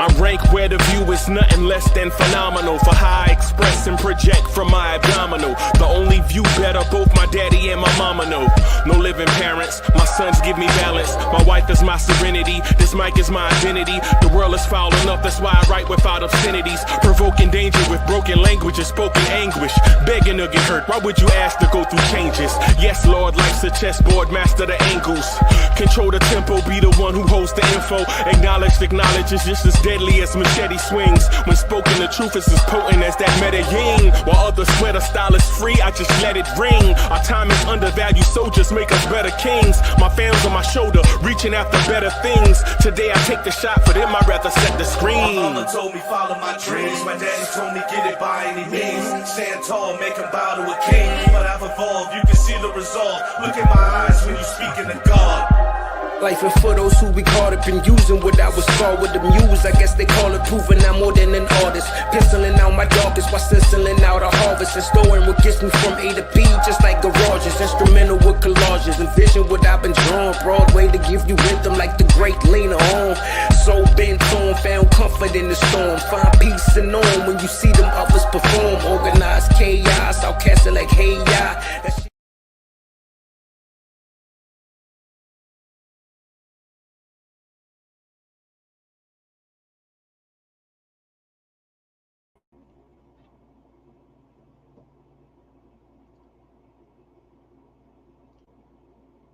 I rank where the view is nothing less than phenomenal. For how I express and project from my abdominal. The only view better, both my daddy and my mama know. No living parents, my sons give me balance. My wife is my serenity, this mic is my identity. The world is foul enough, that's why I write without obscenities. Provoking danger with broken language and spoken anguish. Begging to get hurt, why would you ask to go through changes? Yes, Lord, life's a chessboard, master the angles. Control the tempo, be the one who holds the info. Acknowledge is just as deadly as machete swings. When spoken, the truth is as potent as that Medellin. While others swear the style is free, I just let it ring. Our time is undervalued, soldiers make us better kings. My fans on my shoulder, reaching after better things. Today I take the shot, for them I'd rather set the screen. My mama told me follow my dreams. My daddy told me get it by any means. Stand tall, make him bow to a king. But I've evolved, you can see the resolve. Look in my eyes when you speaking to God. Life and for those who be caught up in using what I was called with the muse. I guess they call it proving I'm more than an artist. Penciling out my darkest while stenciling out a harvest. And storing what gets me from A to B, just like garages. Instrumental with collages. Envision what I've been drawing. Broadway to give you rhythm like the great Lena on. So bent on, found comfort in the storm. Find peace and on when you see them others perform. Organized chaos, outcast it like hey ya.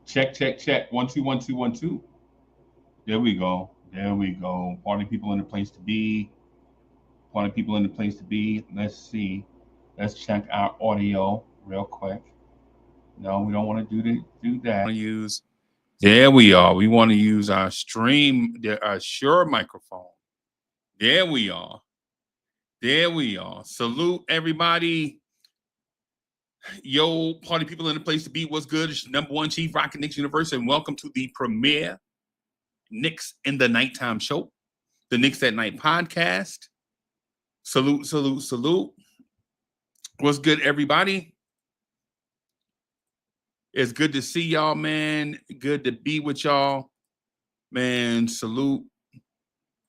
Check, check, check. 1 2 1 2 1 2. There we go. There we go. Party people in the place to be. Party people in the place to be. Let's see. Let's check our audio real quick. No, we don't want to do that. There we are. We want to use our our Shure microphone. There we are. There we are. Salute everybody. Yo, party people in the place to be. What's good? It's number one chief rockin' Knicks University, and welcome to the premiere Knicks in the Nighttime show, the Knicks at Night podcast. Salute, salute, salute. What's good, everybody? It's good to see y'all, man. Good to be with y'all, man. Salute.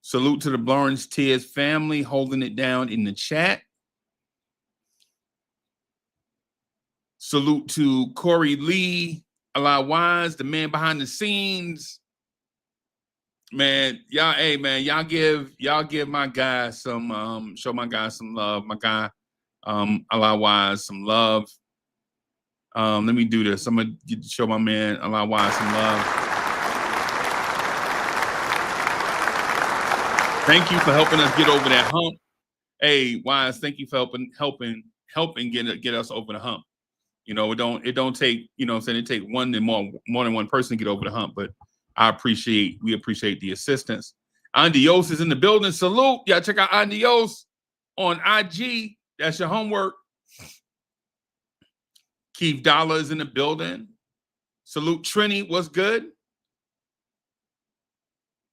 Salute to the Lawrence Tears family holding it down in the chat. Salute to Corey Lee, Allah Wise, the man behind the scenes. Man, y'all, hey man, y'all give my guy some show my guy some love. My guy, Allah Wise, some love. Let me do this. I'm gonna show my man Allah Wise some love. Thank you for helping us get over that hump. Hey, Wise, thank you for helping get us over the hump. You know, it don't take, you know what I'm saying, it take more than one person to get over the hump, but we appreciate the assistance. Andios is in the building. Salute. Y'all check out Andios on IG. That's your homework. Keith Dollar is in the building. Salute Trini. What's good?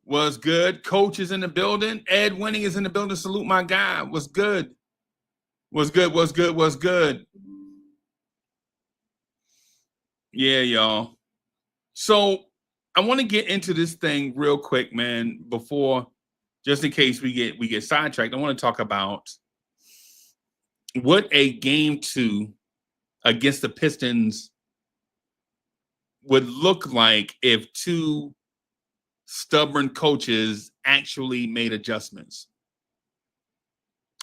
What's good? Coach is in the building. Ed Winning is in the building. Salute my guy. What's good? What's good? What's good? What's good? Yeah, y'all. So I want to get into this thing real quick, man, before, just in case we get sidetracked. I want to talk about what a game 2 against the Pistons would look like if 2 stubborn coaches actually made adjustments.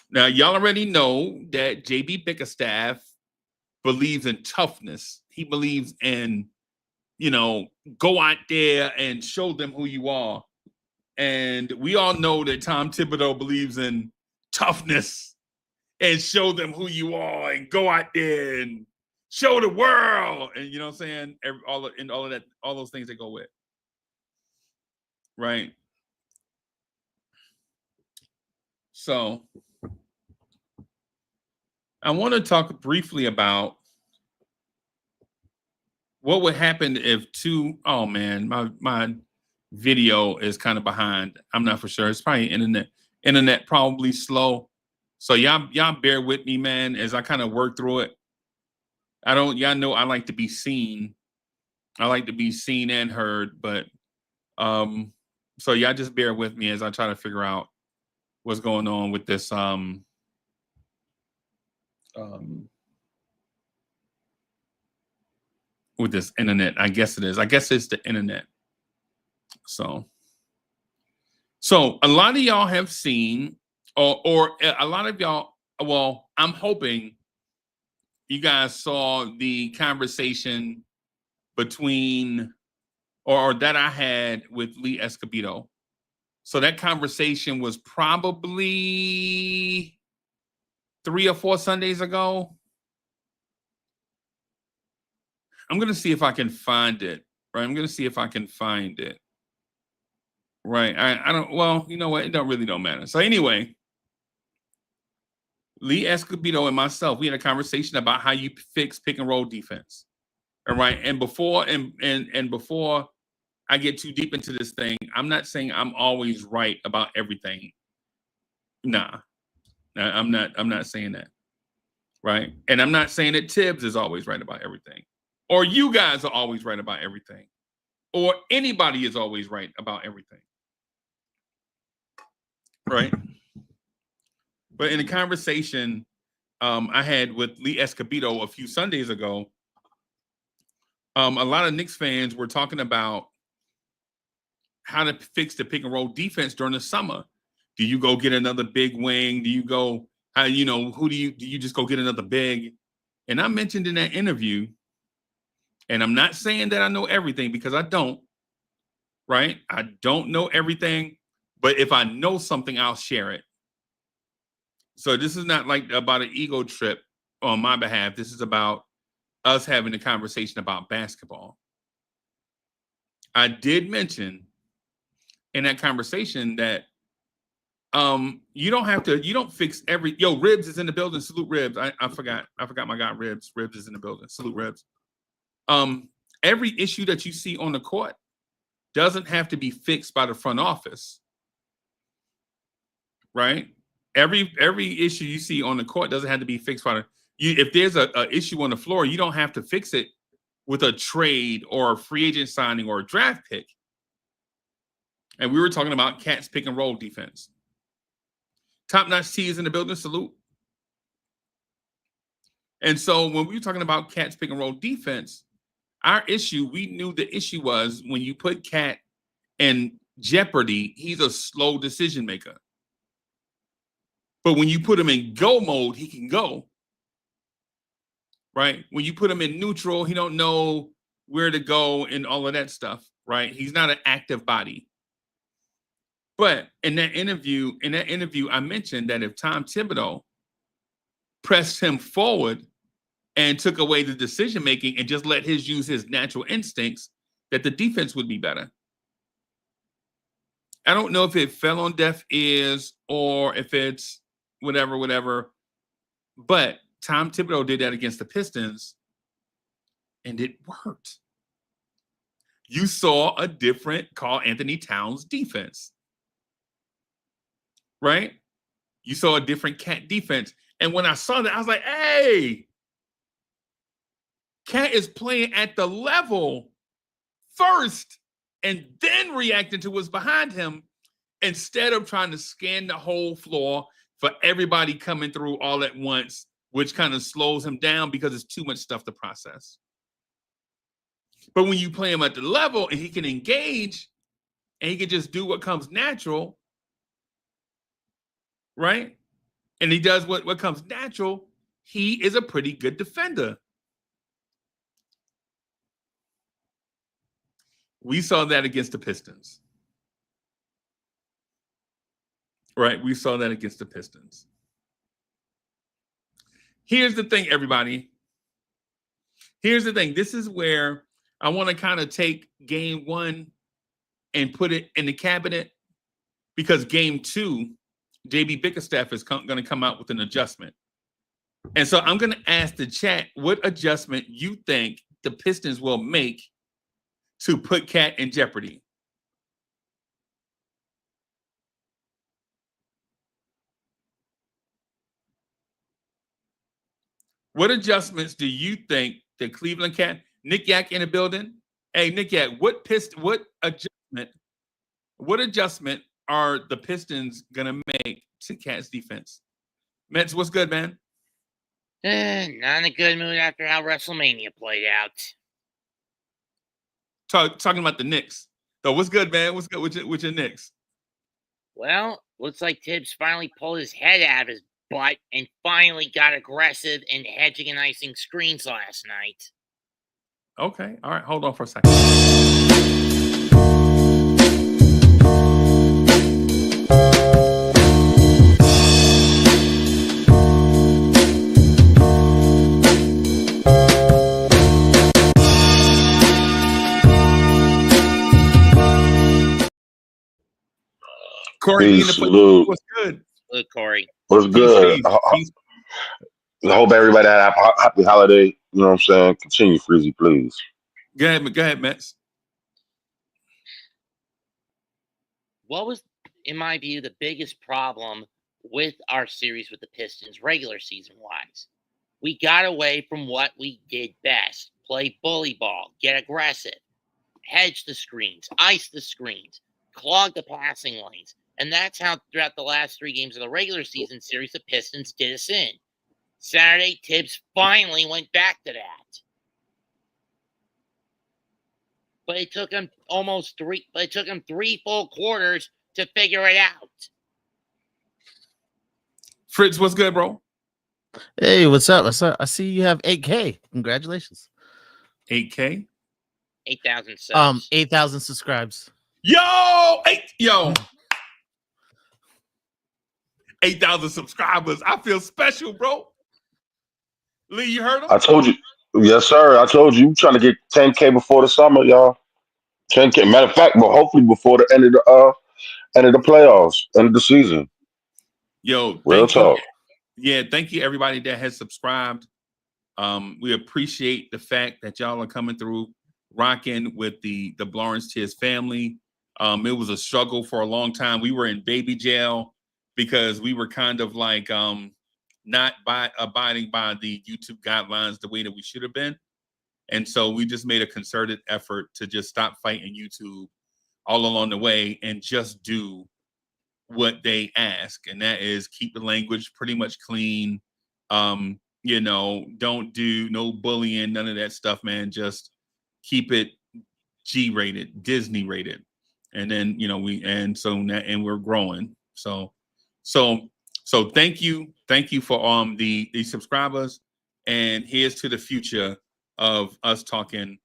Now, y'all already know that JB Bickerstaff believes in toughness. He believes in, you know, go out there and show them who you are. And we all know that Tom Thibodeau believes in toughness and show them who you are and go out there and show the world. And you know what I'm saying? All of that, all those things that go with. Right. So I want to talk briefly about what would happen if 2, oh man, my video is kind of behind. I'm not for sure. It's probably internet probably slow. So y'all bear with me, man, as I kind of work through it. Y'all know I like to be seen. I like to be seen and heard, but so y'all just bear with me as I try to figure out what's going on with this with this internet. I guess it is. I guess it's the internet. So a lot of y'all have seen, or a lot of y'all, well, I'm hoping you guys saw the conversation between, or that I had with Lee Escobedo. So that conversation was probably 3 or 4 Sundays ago. I'm going to see if I can find it, right? I'm going to see if I can find it. Right. I don't, well, you know what? It really don't matter. So anyway, Lee Escobedo and myself, we had a conversation about how you fix pick and roll defense. All right. And before before I get too deep into this thing, I'm not saying I'm always right about everything. Nah, I'm not saying that. Right. And I'm not saying that Tibbs is always right about everything, or you guys are always right about everything, or anybody is always right about everything. Right. But in a conversation I had with Lee Escobedo a few Sundays ago, a lot of Knicks fans were talking about how to fix the pick and roll defense during the summer. Do you go get another big wing? Do you go, do you just go get another big? And I mentioned in that interview, and I'm not saying that I know everything, because I don't, right? I don't know everything, but if I know something, I'll share it. So this is not like about an ego trip on my behalf. This is about us having a conversation about basketball. I did mention in that conversation that you don't fix every, Ribs is in the building. Salute Ribs. I forgot my guy Ribs. Ribs is in the building. Salute Ribs. Every issue that you see on the court doesn't have to be fixed by the front office. Right? Every issue you see on the court doesn't have to be fixed by if there's a issue on the floor, you don't have to fix it with a trade or a free agent signing or a draft pick. And we were talking about Cat's pick and roll defense. Top Notch T is in the building. Salute. And so when we were talking about Cat's pick and roll defense, we knew the issue was when you put Cat in jeopardy, he's a slow decision maker. But when you put him in go mode, he can go. Right? When you put him in neutral, he don't know where to go and all of that stuff. Right? He's not an active body. But in that interview, I mentioned that if Tom Thibodeau pressed him forward and took away the decision making and just let his use his natural instincts, that the defense would be better. I don't know if it fell on deaf ears or if it's whatever. But Tom Thibodeau did that against the Pistons, and it worked. You saw a different Karl Anthony Towns defense. Right? You saw a different Cat defense. And when I saw that, I was like, hey, Cat is playing at the level first and then reacting to what's behind him instead of trying to scan the whole floor for everybody coming through all at once, which kind of slows him down because it's too much stuff to process. But when you play him at the level and he can engage and he can just do what comes natural, right? And he does what comes natural, he is a pretty good defender. We saw that against the Pistons. Right? We saw that against the Pistons. Here's the thing, everybody. Here's the thing. This is where I want to kind of take game 1 and put it in the cabinet, because game 2, JB Bickerstaff is going to come out with an adjustment. And so I'm going to ask the chat what adjustment you think the Pistons will make to put Cat in jeopardy. What adjustments do you think the Cleveland Cat, Nick Yak in the building? Hey, Nick Yak, what adjustment are the Pistons gonna make to Cat's defense? Mets, what's good, man? Not in a good mood after how WrestleMania played out. Talking about the Knicks. So what's good, man? What's good with your Knicks? Well, looks like Tibbs finally pulled his head out of his butt and finally got aggressive in hedging and icing screens last night. Okay, all right. Hold on for a second. Corey, Peace, salute. what's good? Look, Corey. What's good? Peace. I hope everybody had a happy holiday. You know what I'm saying? Continue, Freezy, please. Go ahead, Mets. What was, in my view, the biggest problem with our series with the Pistons, regular season wise? We got away from what we did best: play bully ball, get aggressive, hedge the screens, ice the screens, clog the passing lanes. And that's how throughout the last 3 games of the regular season series, the Pistons did us in. Saturday, Tibbs finally went back to that. But it took him three full quarters to figure it out. Fritz, what's good, bro? Hey, what's up? I see you have 8K. Congratulations. 8K? 8,000 subs. 8,000 subscribes. Yo! 8,000 subscribers. I feel special, bro. Lee, you heard him? I told you. Yes, sir. I told you. Trying to get 10K before the summer, y'all. 10K. Matter of fact, but hopefully before the end of the playoffs, end of the season. Yo, real talk. Yeah, thank you everybody that has subscribed. We appreciate the fact that y'all are coming through, rocking with the Lawrence Tibbs family. It was a struggle for a long time. We were in baby jail because we were kind of like not abiding by the YouTube guidelines the way that we should have been. And so we just made a concerted effort to just stop fighting YouTube all along the way and just do what they ask. And that is keep the language pretty much clean. You know, don't do no bullying, none of that stuff, man. Just keep it G-rated, Disney rated. And then, you know, and we're growing. So thank you for the subscribers, and here's to the future of us talking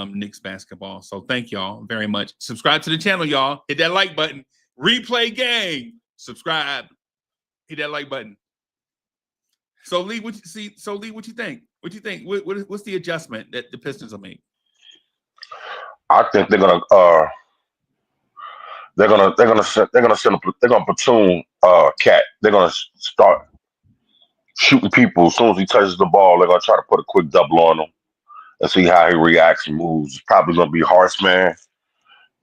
Knicks basketball. So thank y'all very much. Subscribe to the channel, y'all. Hit that like button. Replay gang. Subscribe. Hit that like button. So Lee, what you think? What you think? What's the adjustment that the Pistons will make? I think they're gonna platoon Cat. They're gonna start shooting people as soon as he touches the ball. They're gonna try to put a quick double on him and see how he reacts and moves. It's probably gonna be Horseman,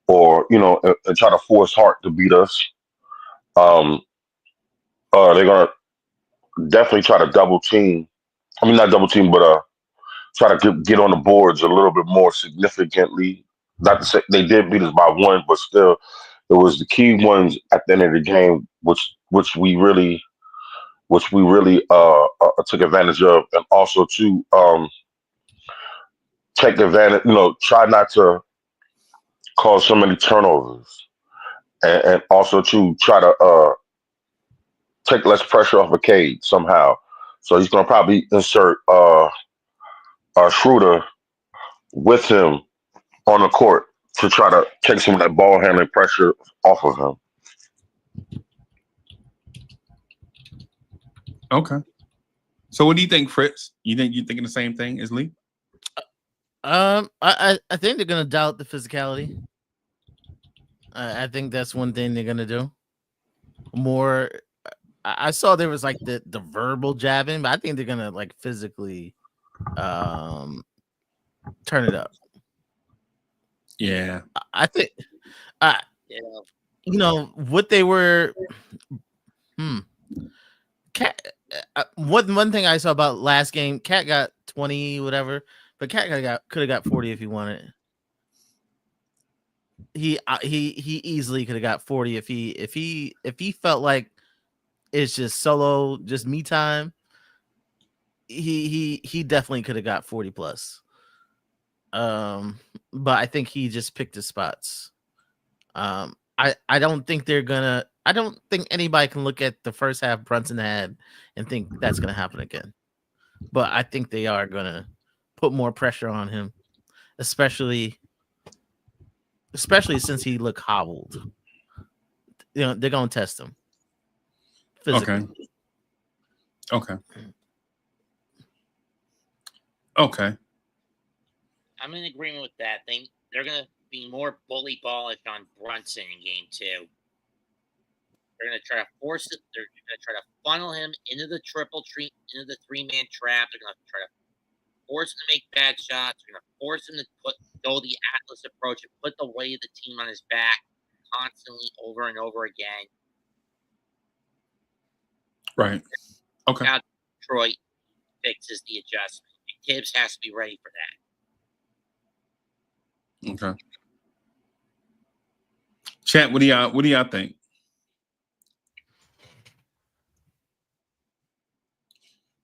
or and try to force Hart to beat us. They're gonna definitely try to double team. I mean, not double team, but try to get on the boards a little bit more significantly. Not to say they did beat us by 1, but still, it was the key ones at the end of the game, which we really took advantage of, and also to take advantage. Try not to cause so many turnovers, and also to try to take less pressure off of Cade somehow. So he's going to probably insert Schroeder with him on the court to try to take some of that ball handling pressure off of him. Okay. So what do you think, Fritz? You think you're thinking the same thing as Lee? I think they're gonna doubt the physicality. I think that's one thing they're gonna do. More, I saw there was like the verbal jabbing, but I think they're gonna like physically turn it up. Yeah, I think what they were. Cat. One thing I saw about last game, Cat got 20 whatever, but Cat could have got 40 if he wanted. he easily could have got 40 if he felt like it's just solo, just me time. He definitely could have got 40 plus. But I think he just picked his spots. I don't think I don't think anybody can look at the first half Brunson had and think that's gonna happen again. But I think they are gonna put more pressure on him, especially since he looked hobbled. You know, they're gonna test him physically. Okay. I'm in agreement with that. They're gonna be more bully ballish on Brunson in game 2. They're gonna try to force it. They're gonna try to funnel him into the into the 3-man trap. They're gonna try to force him to make bad shots. They're gonna force him to go the Atlas approach and put the weight of the team on his back constantly over and over again. Right. Okay. Now Detroit fixes the adjustment. And Tibbs has to be ready for that. Okay. Chat, what do y'all think?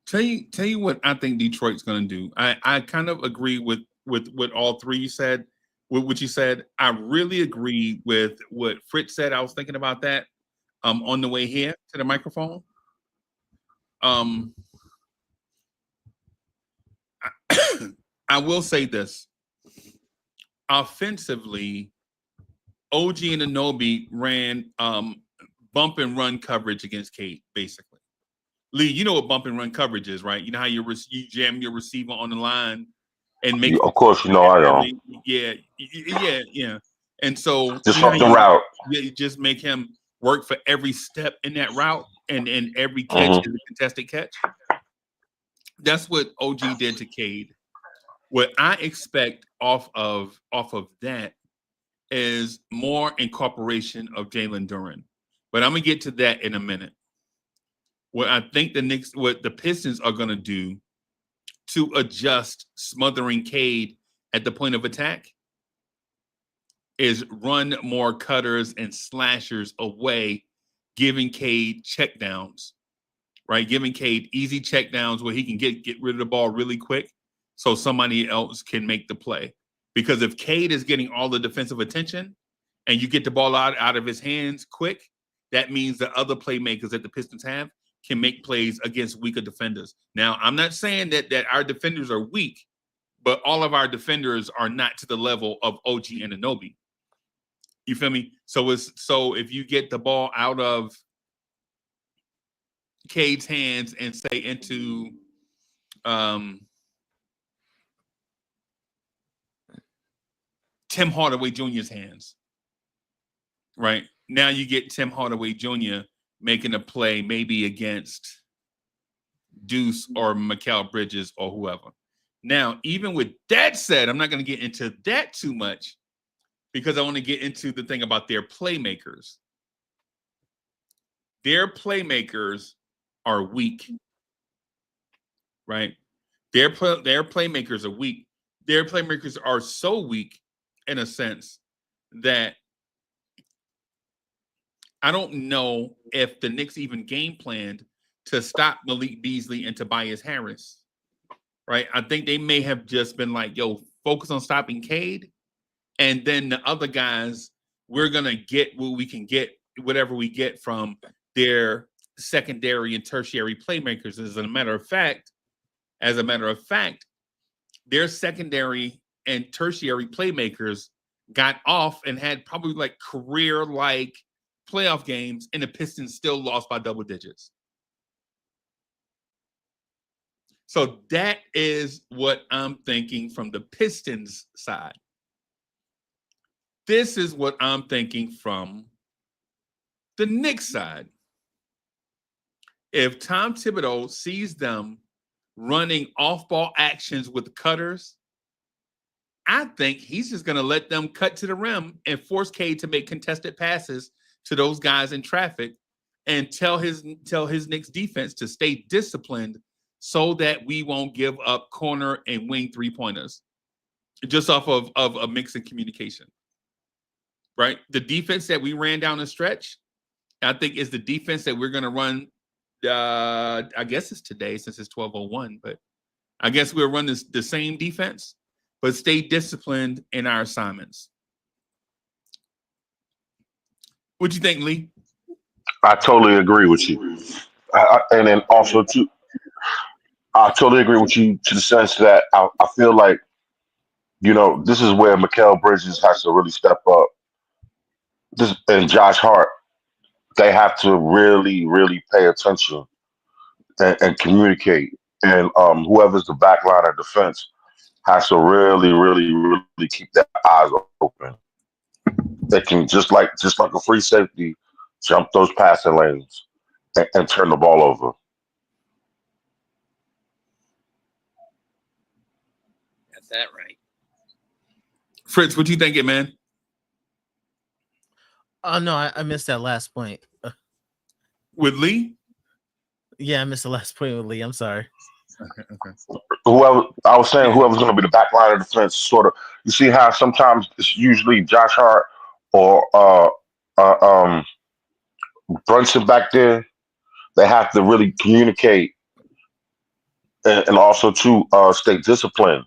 Tell you what I think Detroit's going to do. I kind of agree with what all three you said. With what you said, I really agree with what Fritz said. I was thinking about that on the way here to the microphone. I will say this. Offensively, OG and Anunoby ran bump and run coverage against Cade, basically. Lee, you know what bump and run coverage is, right? You know how you jam your receiver on the line and make. Of course, you know I don't. Yeah. And so just off the route. Yeah, you just make him work for every step in that route, and every catch is a contested catch. That's what OG did to Cade. What I expect off of that is more incorporation of Jalen Duren. But I'm gonna get to that in a minute. What I think what the Pistons are gonna do to adjust smothering Cade at the point of attack is run more cutters and slashers away, giving Cade checkdowns, right? Giving Cade easy checkdowns where he can get rid of the ball really quick so somebody else can make the play. Because if Cade is getting all the defensive attention and you get the ball out of his hands quick, that means the other playmakers that the Pistons have can make plays against weaker defenders. Now, I'm not saying that our defenders are weak, but all of our defenders are not to the level of OG and Anunoby. You feel me? So if you get the ball out of Cade's hands and say into Tim Hardaway Jr.'s hands, right? Now you get Tim Hardaway Jr. making a play maybe against Deuce or Mikal Bridges or whoever. Now, even with that said, I'm not going to get into that too much because I want to get into the thing about their playmakers. Their playmakers are weak, right? Their playmakers are weak. Their playmakers are so weak in a sense that I don't know if the Knicks even game planned to stop Malik Beasley and Tobias Harris, right? I think they may have just been like, yo, focus on stopping Cade. And then the other guys, we're going to get what we can get, whatever we get from their secondary and tertiary playmakers. As a matter of fact, their secondary and tertiary playmakers got off and had probably like career-like playoff games, and the Pistons still lost by double digits. So that is what I'm thinking from the Pistons side. This is what I'm thinking from the Knicks side. If Tom Thibodeau sees them running off-ball actions with cutters, I think he's just going to let them cut to the rim and force Cade to make contested passes to those guys in traffic and tell his Knicks defense to stay disciplined so that we won't give up corner and wing three-pointers just off of a mix in communication. right? The defense that we ran down the stretch, I think, is the defense that we're going to run. I guess it's today since it's 12:01, but I guess we'll run the same defense, but stay disciplined in our assignments. What you think, Lee? I totally agree with you. And then also too, I totally agree with you to the sense that I feel like, this is where Mikal Bridges has to really step up. This and Josh Hart, they have to really, really pay attention and communicate. And whoever's the back line of defense has to really, really, really keep their eyes open. They can just like a free safety, jump those passing lanes and turn the ball over. Got that right. Fritz, what you thinking, man? Oh no, I missed that last point. With Lee? Yeah, I missed the last point with Lee. I'm sorry. Okay. Whoever's going to be the back line of defense, sort of. You see how sometimes it's usually Josh Hart or Brunson back there. They have to really communicate and also to stay disciplined.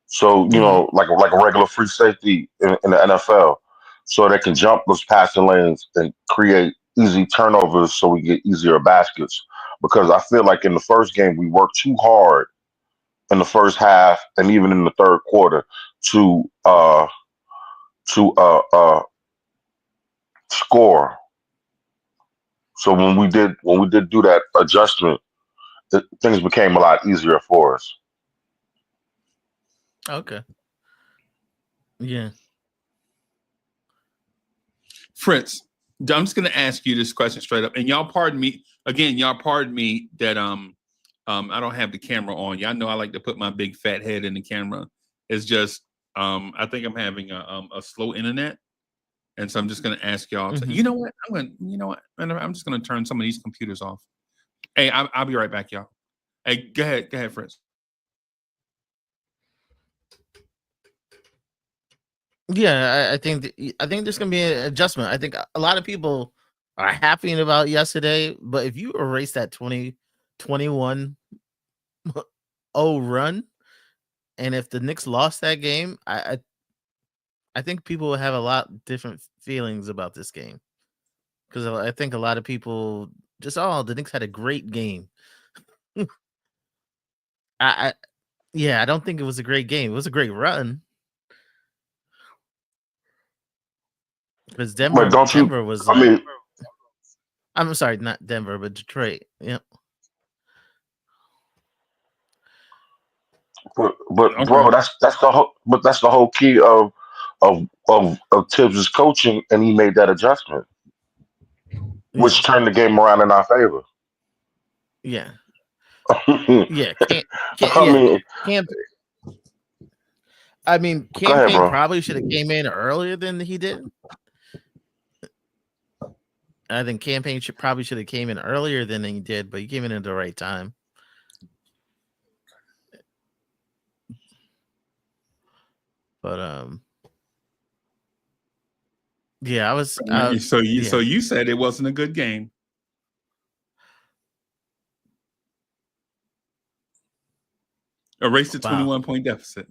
So like a regular free safety in the NFL, so they can jump those passing lanes and create easy turnovers, so we get easier baskets. Because I feel like in the first game we worked too hard in the first half and even in the third quarter to score. So when we did do that adjustment, things became a lot easier for us. Okay. Yeah. Fritz, I'm just going to ask you this question straight up, and y'all pardon me again. Y'all pardon me that I don't have the camera on. Y'all know I like to put my big fat head in the camera. It's just I think I'm having a slow internet, and so I'm just going to ask y'all. You know what? I'm just going to turn some of these computers off. Hey, I'll be right back, y'all. Hey, go ahead, Fritz. Yeah, I think there's gonna be an adjustment. I think a lot of people are happy about yesterday, but if you erase that 20-21 run, and if the Knicks lost that game, I think people will have a lot different feelings about this game, because I think a lot of people just the Knicks had a great game. I don't think it was a great game. It was a great run. Because Denver was like, I'm sorry, not Denver, but Detroit. Yep. But bro, that's the whole key of Tibbs' coaching, and he made that adjustment, which turned the game around in our favor. Yeah. Yeah. Campaign probably should have came in earlier than he did. I think Campaign probably should have came in earlier than he did, but he came in at the right time. But yeah, I was. So you said it wasn't a good game. Erase the 21-point deficit.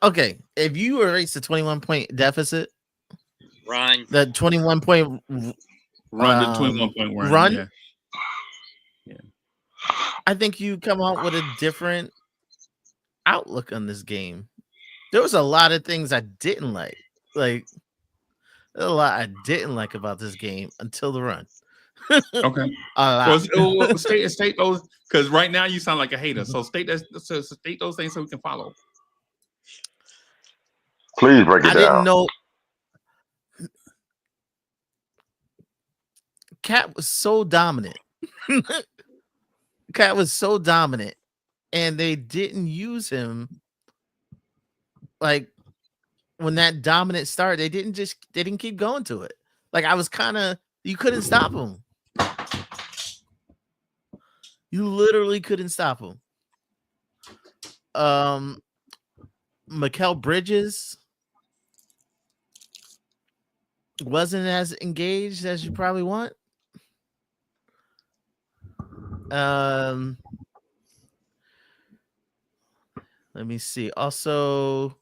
Okay, if you erase the 21-point deficit, run the 21-point run, the 21-point run. Yeah. I think you come out with a different outlook on this game. There was a lot of things I didn't like. Like, there's a lot I didn't like about this game until the run. Okay. Well, state those, because right now you sound like a hater. So state those things so we can follow. Please break it down. I didn't know. Cat was so dominant. Cat was so dominant, and they didn't use him. Like, when that dominant started, they didn't keep going to it. Like, I was you couldn't stop him. You literally couldn't stop him. Mikal Bridges, wasn't as engaged as you probably want. Let me see. Also,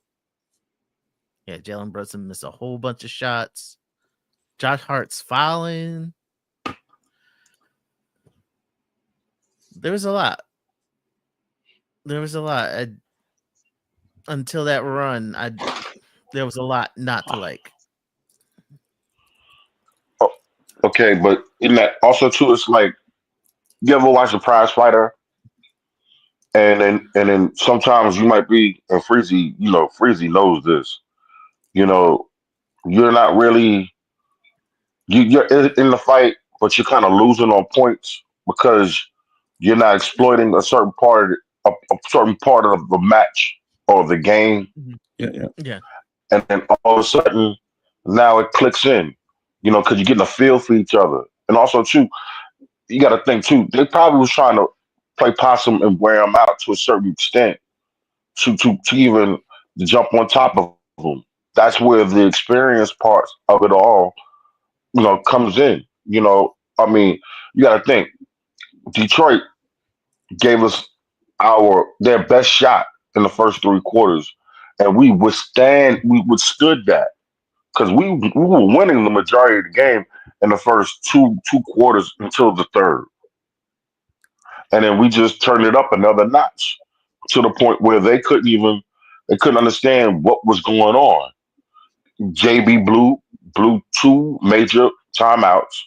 yeah, Jalen Brunson missed a whole bunch of shots. Josh Hart's fouling. There was a lot. Until that run, there was a lot not to like. Okay, but in that also too, it's like you ever watch a prize fighter, and then sometimes you might be and Freezy, Freezy knows this. You know, you're not really you're in the fight, but you're kind of losing on points because you're not exploiting a certain part of the match or the game, Yeah. and then all of a sudden now it clicks in, because you're getting a feel for each other, and also too, you got to think too. They probably was trying to play possum and wear them out to a certain extent to even jump on top of them. That's where the experience part of it all, comes in. I mean, you got to think. Detroit gave us their best shot in the first three quarters, and we withstood that because we were winning the majority of the game in the first two quarters until the third, and then we just turned it up another notch to the point where they couldn't understand what was going on. JB blew two major timeouts,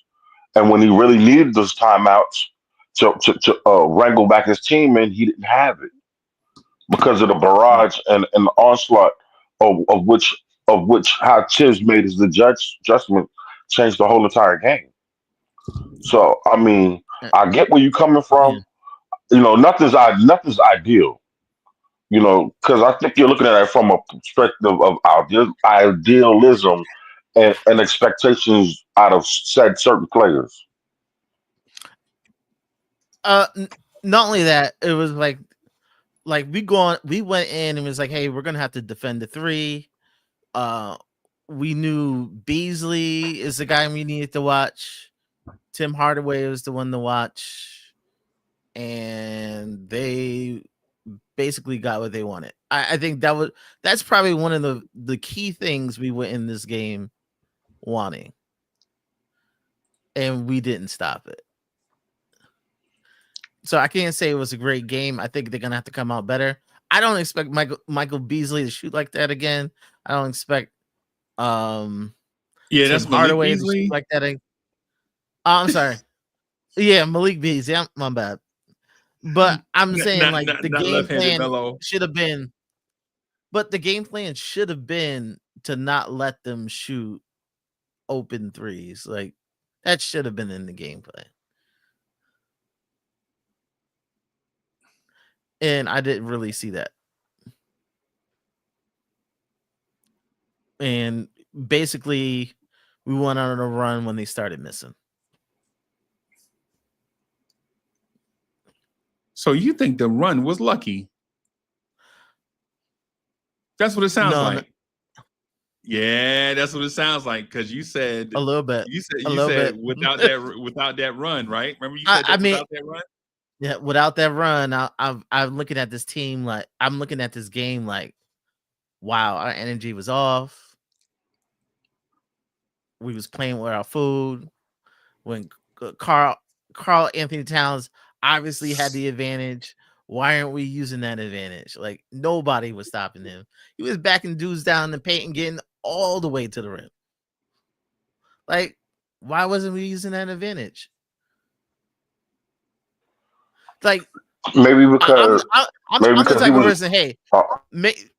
and when he really needed those timeouts to wrangle back his team in, he didn't have it because of the barrage and the onslaught of which how Tibbs made his adjustment changed the whole entire game. So I mean, I get where you're coming from. Nothing's ideal. Because I think you're looking at it from a perspective of idealism and expectations out of certain players. Not only that, it was like we went in and it was like, hey, we're gonna have to defend the three. We knew Beasley is the guy we needed to watch. Tim Hardaway was the one to watch, and they basically got what they wanted. I think that's probably one of the key things we went in this game wanting, and we didn't stop it. So I can't say it was a great game. I think they're gonna have to come out better. I don't expect Michael Beasley to shoot like that again. I don't expect that's Hardaway Malik Beasley. to shoot like that. I'm sorry. Yeah, Malik Beasley. My bad. But I'm saying the game plan should have been. But the game plan should have been to not let them shoot open threes. Like that should have been in the game plan. And I didn't really see that. And basically, we went on a run when they started missing. So you think the run was lucky? That's what it sounds like. No. Yeah, that's what it sounds like. Because you said a little bit. You said without that run, right? Remember you said without that run? Yeah, without that run, I'm looking at this team like I'm looking at this game like, wow, our energy was off. We was playing with our food. When Carl Anthony Towns obviously had the advantage, why aren't we using that advantage? Like nobody was stopping him. He was backing dudes down in the paint and getting all the way to the rim. Like, why wasn't we using that advantage? Like maybe because I'm the type of person. Hey,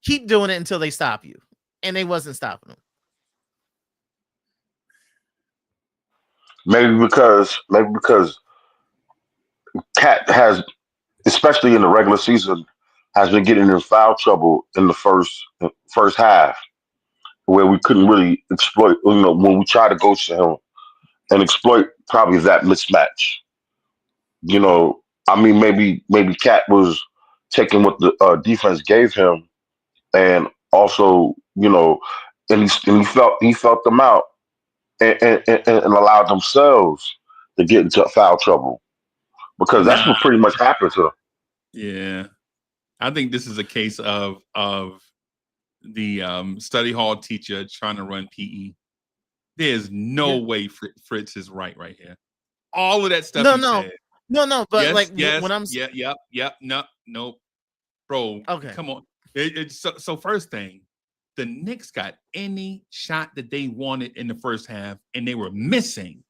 keep doing it until they stop you, and they wasn't stopping them. Maybe because Cat has, especially in the regular season, has been getting in foul trouble in the first half, where we couldn't really exploit. When we tried to go to him and exploit probably that mismatch. I mean, maybe Cat was taking what the defense gave him, and also, and he felt them out, and allow themselves to get into foul trouble because that's Nah, what pretty much happened to them. yeah. I think this is a case of the study hall teacher trying to run PE. There's no way Fritz is right here. All of that stuff said. No. But Yes, like yes, when I'm yep. No, bro. Okay. Come on. So first thing, the Knicks got any shot that they wanted in the first half, and they were missing.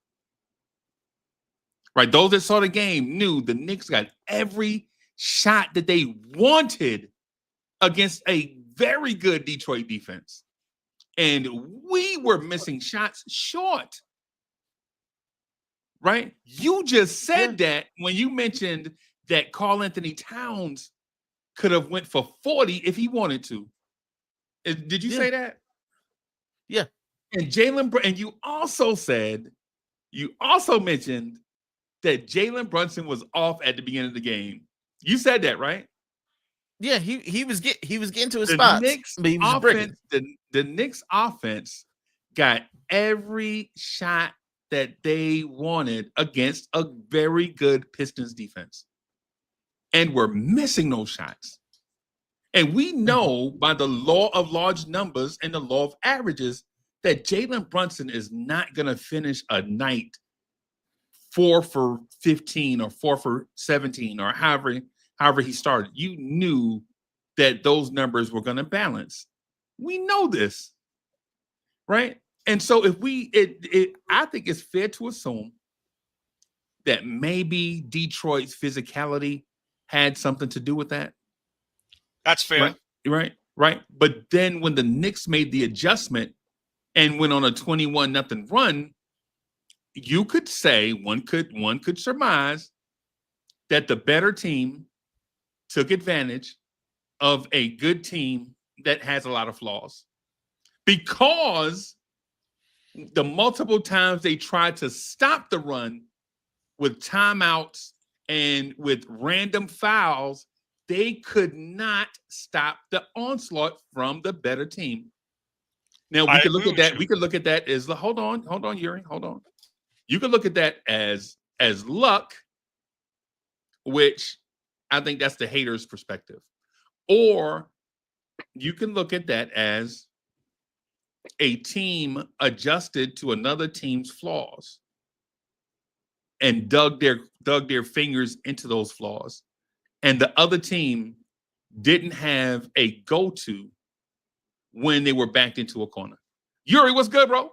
Right, those that saw the game knew the Knicks got every shot that they wanted against a very good Detroit defense, and we were missing shots short. Right? You just said that when you mentioned that Karl Anthony Towns could have went for 40 if he wanted to. Did you say that? Yeah. And and you also mentioned that Jalen Brunson was off at the beginning of the game. You said that, right? Yeah, he was getting to his spots, but he was breaking. The Knicks offense got every shot that they wanted against a very good Pistons defense. And we're missing those shots. And we know by the law of large numbers and the law of averages that Jalen Brunson is not going to finish a night 4 for 15 or 4 for 17 or however he started. You knew that those numbers were going to balance. We know this, right? And so if I think it's fair to assume that maybe Detroit's physicality had something to do with that. That's fair. Right. But then when the Knicks made the adjustment and went on a 21-0 run, you could say one could surmise that the better team took advantage of a good team that has a lot of flaws. Because the multiple times they tried to stop the run with timeouts and with random fouls, they could not stop the onslaught from the better team. Now we can look at that. We can look at that as hold on, Yuri, hold on. You can look at that as luck, which I think that's the hater's perspective. Or you can look at that as a team adjusted to another team's flaws and dug their fingers into those flaws. And the other team didn't have a go-to when they were backed into a corner. Yuri, what's good, bro?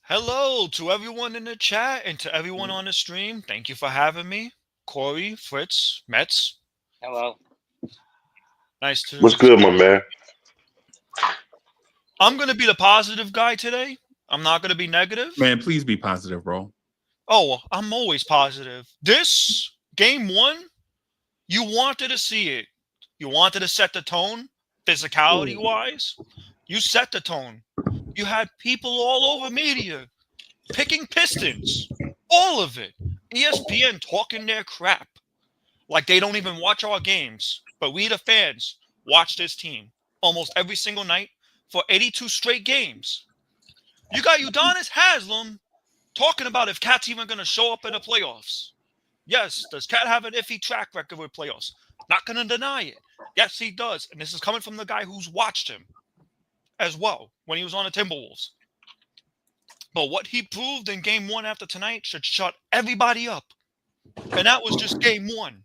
Hello to everyone in the chat and to everyone on the stream. Thank you for having me. Corey, Fritz, Mets. Hello. Nice to. What's good, my man? I'm going to be the positive guy today. I'm not going to be negative. Man, please be positive, bro. Oh, I'm always positive. This game 1, you wanted to see it. You wanted to set the tone, physicality-wise. You set the tone. You had people all over media picking Pistons. All of it. ESPN talking their crap. Like they don't even watch our games. But we, the fans, watch this team almost every single night for 82 straight games. You got Udonis Haslem talking about if Cat's even going to show up in the playoffs. Yes, does Cat have an iffy track record with playoffs? Not going to deny it. Yes, he does. And this is coming from the guy who's watched him as well when he was on the Timberwolves. But what he proved in game 1 after tonight should shut everybody up. And that was just game 1.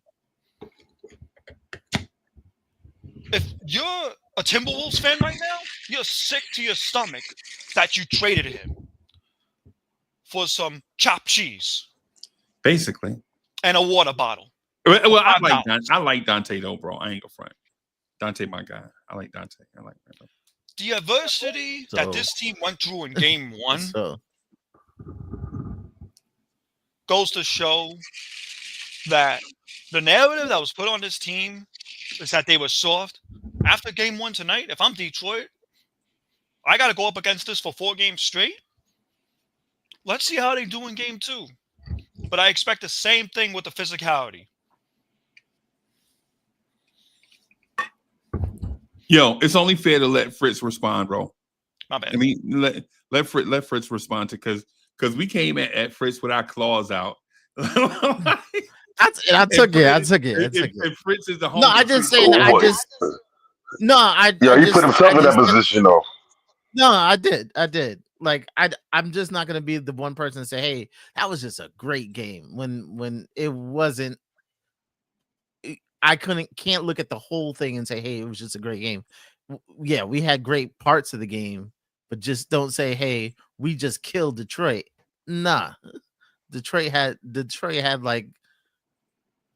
If you're a Timberwolves fan right now, you're sick to your stomach that you traded him for some chopped cheese. Basically. And a water bottle. Well, I like Dante though, bro. I ain't gonna front. Dante, my guy. I like Dante. I like that. The adversity that this team went through in game 1 goes to show that the narrative that was put on this team is that they were soft. After game 1 tonight, if I'm Detroit, I got to go up against this for 4 games straight. Let's see how they do in game 2. But I expect the same thing with the physicality. Yo, it's only fair to let Fritz respond, bro. My bad. I mean, let Fritz respond to because we came at Fritz with our claws out. I took it. I took it. I took it. If Fritz is the home, No, I just saying. Oh boy. Yeah, I he just. put himself I in that just. position though. No, I did. I did. Like I'm just not gonna be the one person to say, "Hey, that was just a great game." When it wasn't. I can't look at the whole thing and say, "Hey, it was just a great game." Yeah, we had great parts of the game, but just don't say, "Hey, we just killed Detroit." Nah, Detroit like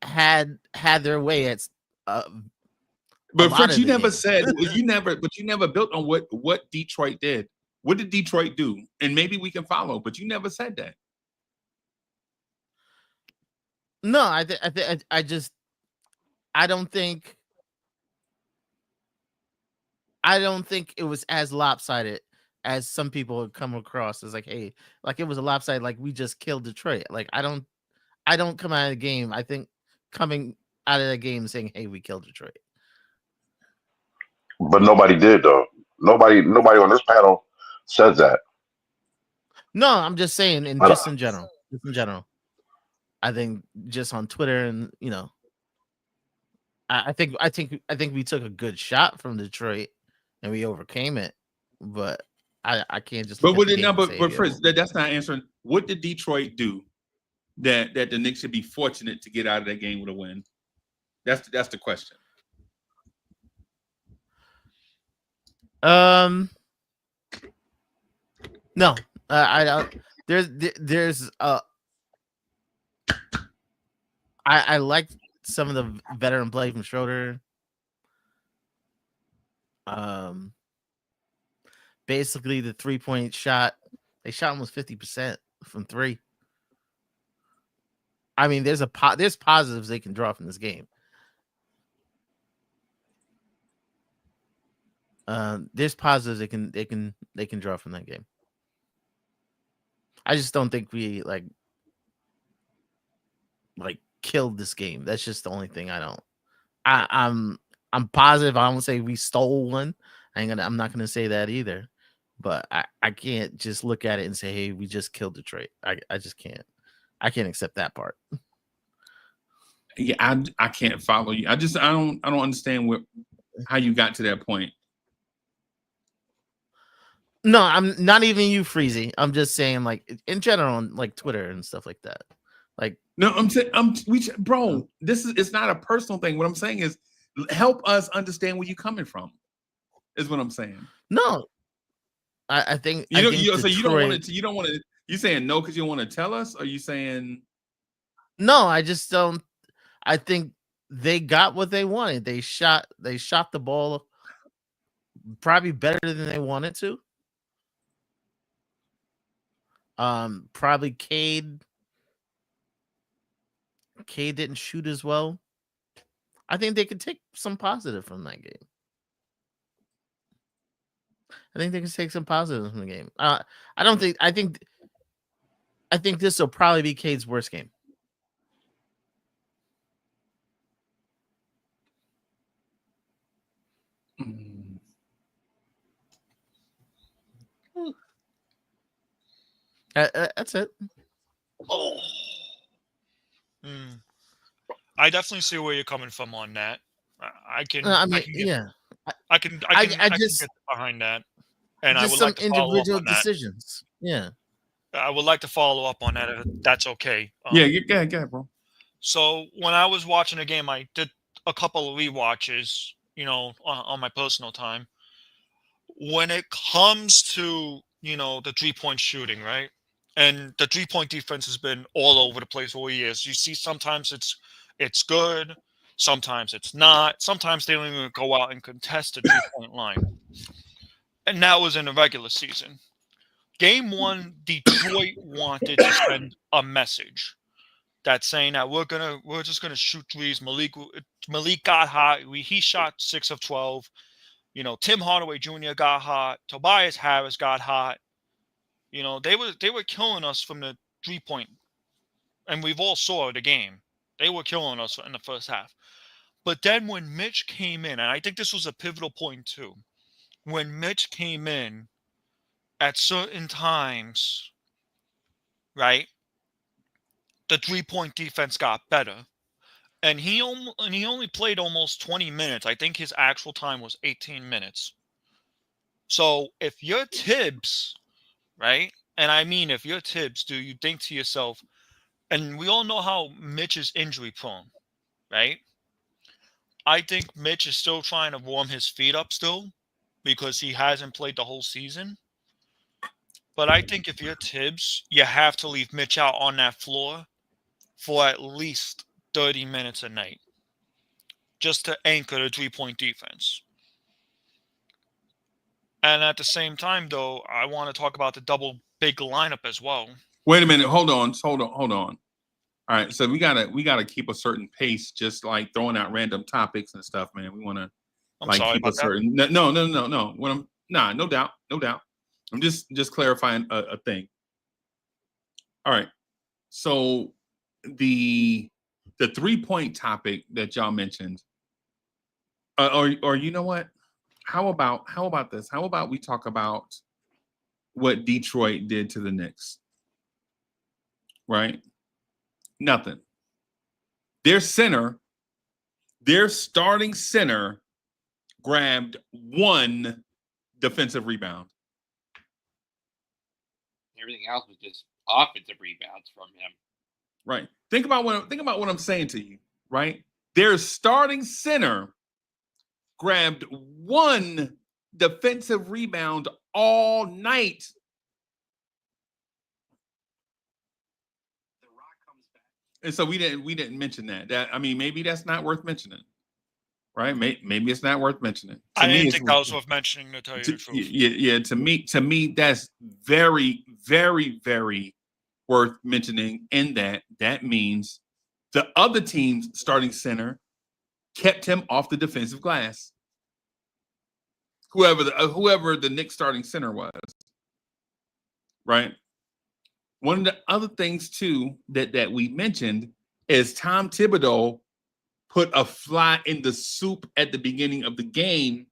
had their way at uh, a but lot Fritz, of you the never game. said you never built on what Detroit did. What did Detroit do? And maybe we can follow, but you never said that. No, I just I don't think it was as lopsided as some people have come across as like, hey, like it was a lopsided, like we just killed Detroit. Like I don't come out of the game. I think coming out of the game saying, hey, we killed Detroit. But nobody did though. Nobody on this panel says that. No, I'm just saying, and I don't- just in general. Just in general. I think just on Twitter and I think we took a good shot from Detroit and we overcame it, but I can't just look But at the game and say, but Fritz, that's not answering. What did Detroit do that the Knicks should be fortunate to get out of that game with a win? That's the question. No, I don't. There's I like some of the veteran play from Schroeder. Basically the 3-point shot, they shot almost 50% from 3. I mean, there's positives they can draw from this game. There's positives they can draw from that game. I just don't think we like killed this game. That's just the only thing I don't. I'm positive. I won't say we stole one. I'm not gonna say that either. But I can't just look at it and say, hey, we just killed Detroit. I just can't. I can't accept that part. Yeah, I can't follow you. I don't understand how you got to that point. No, I'm not even you, Freezy. I'm just saying, like in general, on like Twitter and stuff like that. Like, no, I'm saying, bro, it's not a personal thing. What I'm saying is, help us understand where you're coming from. Is what I'm saying. No, I think so Detroit, you don't want to. You saying no because you don't want to tell us? Or you saying no? I just don't. I think they got what they wanted. They shot the ball probably better than they wanted to. Probably Cade didn't shoot as well. I think they could take some positive from that game. I think they can take some positives from the game. I think this will probably be Cade's worst game. That's it. Oh. I definitely see where you're coming from on that. I can get behind that, and I would like to follow up on that. Decisions. Yeah, I would like to follow up on that if that's okay. Yeah, go ahead, bro. So when I was watching the game, I did a couple of rewatches, on my personal time. When it comes to the 3-point shooting, right? And the 3-point defense has been all over the place all years. You see, sometimes it's good, sometimes it's not. Sometimes they don't even go out and contest the 3-point line. And that was in the regular season. Game 1, Detroit wanted to send a message that's saying that we're just gonna shoot threes. Malik got hot. He shot 6 of 12. Tim Hardaway Jr. got hot. Tobias Harris got hot. They were killing us from the 3-point, and we've all saw the game. They were killing us in the first half. But then when Mitch came in, and I think this was a pivotal point too, when Mitch came in, at certain times, right, the 3-point defense got better. And he only played almost 20 minutes. I think his actual time was 18 minutes. So if you're Tibbs, right? And I mean, if you're Tibbs, do you think to yourself, and we all know how Mitch is injury prone, right? I think Mitch is still trying to warm his feet up still because he hasn't played the whole season. But I think if you're Tibbs, you have to leave Mitch out on that floor for at least 30 minutes a night just to anchor the 3-point defense. And at the same time, though, I want to talk about the double big lineup as well. Wait a minute. Hold on. All right. So we gotta keep a certain pace, just like throwing out random topics and stuff, man. We want to keep a certain. No. No doubt. I'm just clarifying a thing. All right. So the 3-point topic that y'all mentioned, or you know what? How about this? How about we talk about what Detroit did to the Knicks? Right? Nothing. Their starting center grabbed 1 defensive rebound. Everything else was just offensive rebounds from him. Right. Think about what I'm saying to you, right? Their starting center grabbed 1 defensive rebound all night. And so we didn't mention that. I mean, maybe that's not worth mentioning, right? Maybe it's not worth mentioning. I didn't think that was worth mentioning, to tell you the truth. Yeah. To me, that's very, very, very worth mentioning. In that means the other team's starting center kept him off the defensive glass. Whoever the Knicks starting center was, right? One of the other things too that we mentioned is Tom Thibodeau put a fly in the soup at the beginning of the game,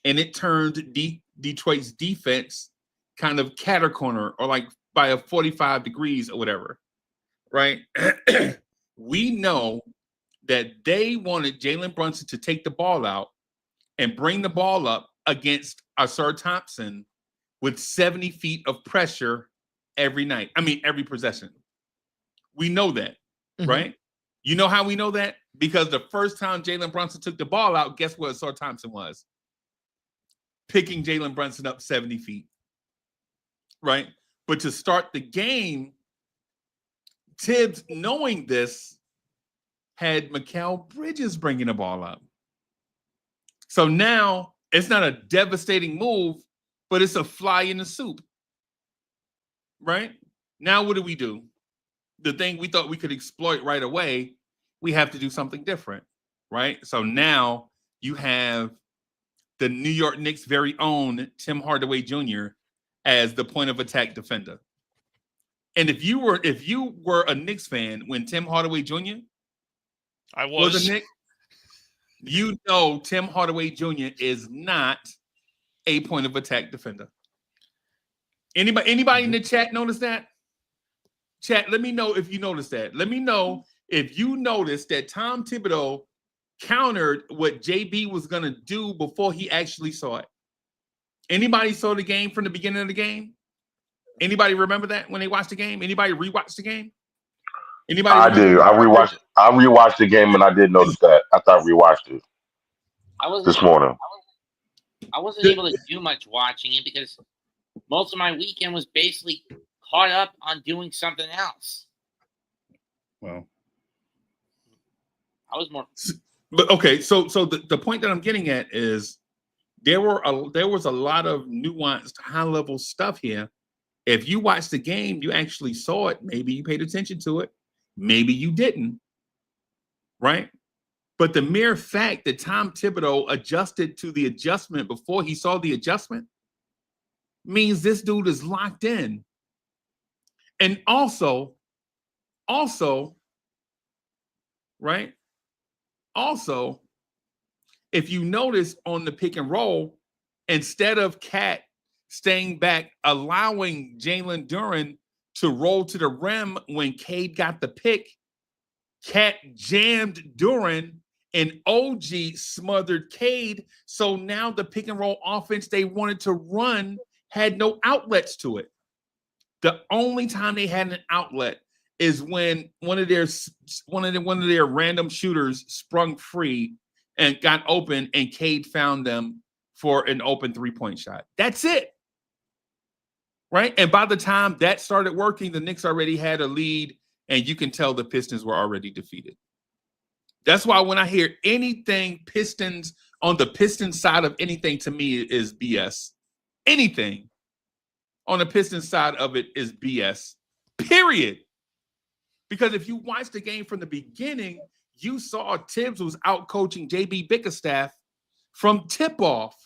and it turned Detroit's defense kind of catter-corner, or like by a 45 degrees or whatever, right? We know that they wanted Jalen Brunson to take the ball out and bring the ball up against Ausar Thompson with 70 feet of pressure every night. I mean, every possession. We know that, right? You know how we know that? Because the first time Jalen Brunson took the ball out, guess what Ausar Thompson was? Picking Jalen Brunson up 70 feet, right? But to start the game, Tibbs, knowing this, had Mikal Bridges bringing the ball up. So now it's not a devastating move, but it's a fly in the soup, right? Now what do? The thing we thought we could exploit right away, we have to do something different, right? So now you have the New York Knicks' very own Tim Hardaway Jr. as the point of attack defender. And if you were a Knicks fan when Tim Hardaway Jr. was a Knick, you know Tim Hardaway Jr. is not a point of attack defender. Anybody in the chat notice that? Chat, let me know if you noticed that. Let me know if you noticed that Tom Thibodeau countered what JB was going to do before he actually saw it. Anybody saw the game from the beginning of the game? Anybody remember that when they watched the game? Anybody rewatched the game? Anybody? I did. I rewatched the game and I did notice that. I thought I rewatched it this morning. I wasn't able to do much watching it because most of my weekend was basically caught up on doing something else. Well, I was more. But okay, so the point that I'm getting at is there was a lot of nuanced, high level stuff here. If you watched the game, you actually saw it. Maybe you paid attention to it. Maybe you didn't. Right? But the mere fact that Tom Thibodeau adjusted to the adjustment before he saw the adjustment means this dude is locked in. And also, right? Also, if you notice on the pick and roll, instead of Cat staying back, allowing Jalen Duren to roll to the rim when Cade got the pick. Cat jammed Duren and OG smothered Cade. So now the pick and roll offense they wanted to run had no outlets to it. The only time they had an outlet is when one of their random shooters sprung free and got open, and Cade found them for an open 3-point shot. That's it. Right? And by the time that started working, the Knicks already had a lead, and you can tell the Pistons were already defeated. That's why when I hear anything Pistons on the Pistons side of anything, to me is BS. Anything on the Pistons side of it is BS. Period. Because if you watch the game from the beginning, you saw Tibbs was out coaching JB Bickerstaff from tip-off.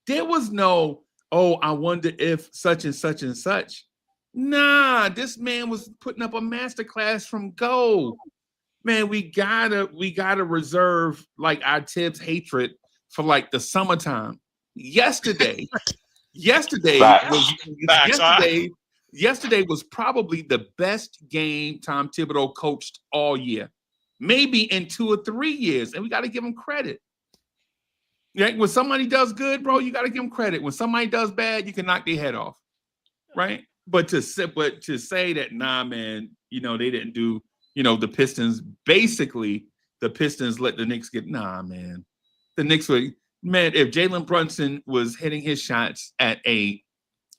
There was no, oh, I wonder if such and such and such. Nah, this man was putting up a masterclass from go. Man, we gotta reserve like our Tibbs hatred for like the summertime. Yesterday was probably the best game Tom Thibodeau coached all year, maybe in 2 or 3 years, and we got to give him credit. Right? When somebody does good, bro, you got to give them credit. When somebody does bad, you can knock their head off, right? But to say that, nah, man, they didn't do. The Pistons let the Knicks get, nah, man. The Knicks were, man, if Jalen Brunson was hitting his shots at a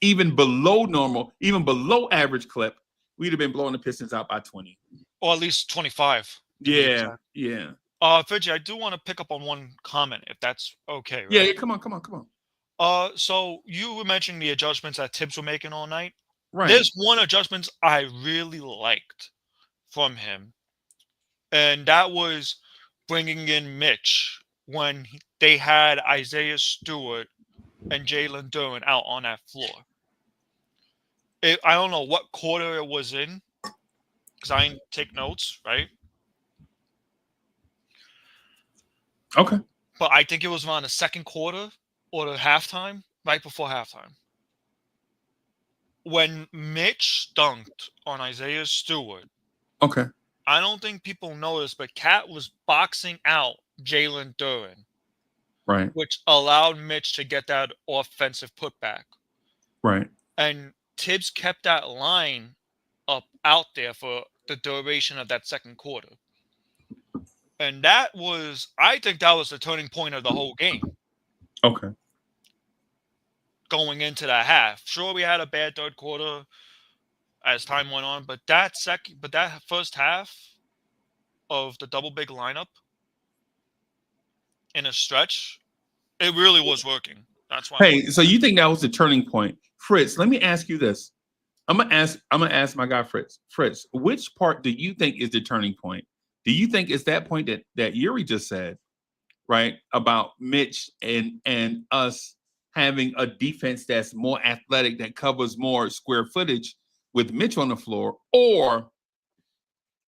even below normal, even below average clip, we'd have been blowing the Pistons out by 20. Or at least 25. Yeah. Fidji, I do want to pick up on one comment, if that's okay. Right? Yeah, come on. So you were mentioning the adjustments that Tibbs were making all night. Right. There's one adjustment I really liked from him, and that was bringing in Mitch when they had Isaiah Stewart and Jalen Duren out on that floor. I don't know what quarter it was in, because I didn't take notes, right? Okay. But I think it was around the second quarter or the halftime, right before halftime. When Mitch dunked on Isaiah Stewart, okay, I don't think people noticed, but Cat was boxing out Jalen Duren, right, which allowed Mitch to get that offensive putback. Right. And Tibbs kept that line up out there for the duration of that second quarter. And I think that was the turning point of the whole game. Okay. Going into that half. Sure, we had a bad third quarter as time went on, but that first half of the double big lineup in a stretch, it really was working. That's why. Hey, so you think that was the turning point? Fritz, let me ask you this. I'm gonna ask my guy Fritz. Fritz, which part do you think is the turning point? Do you think it's that point that Yuri just said, right? About Mitch and us having a defense that's more athletic, that covers more square footage with Mitch on the floor, or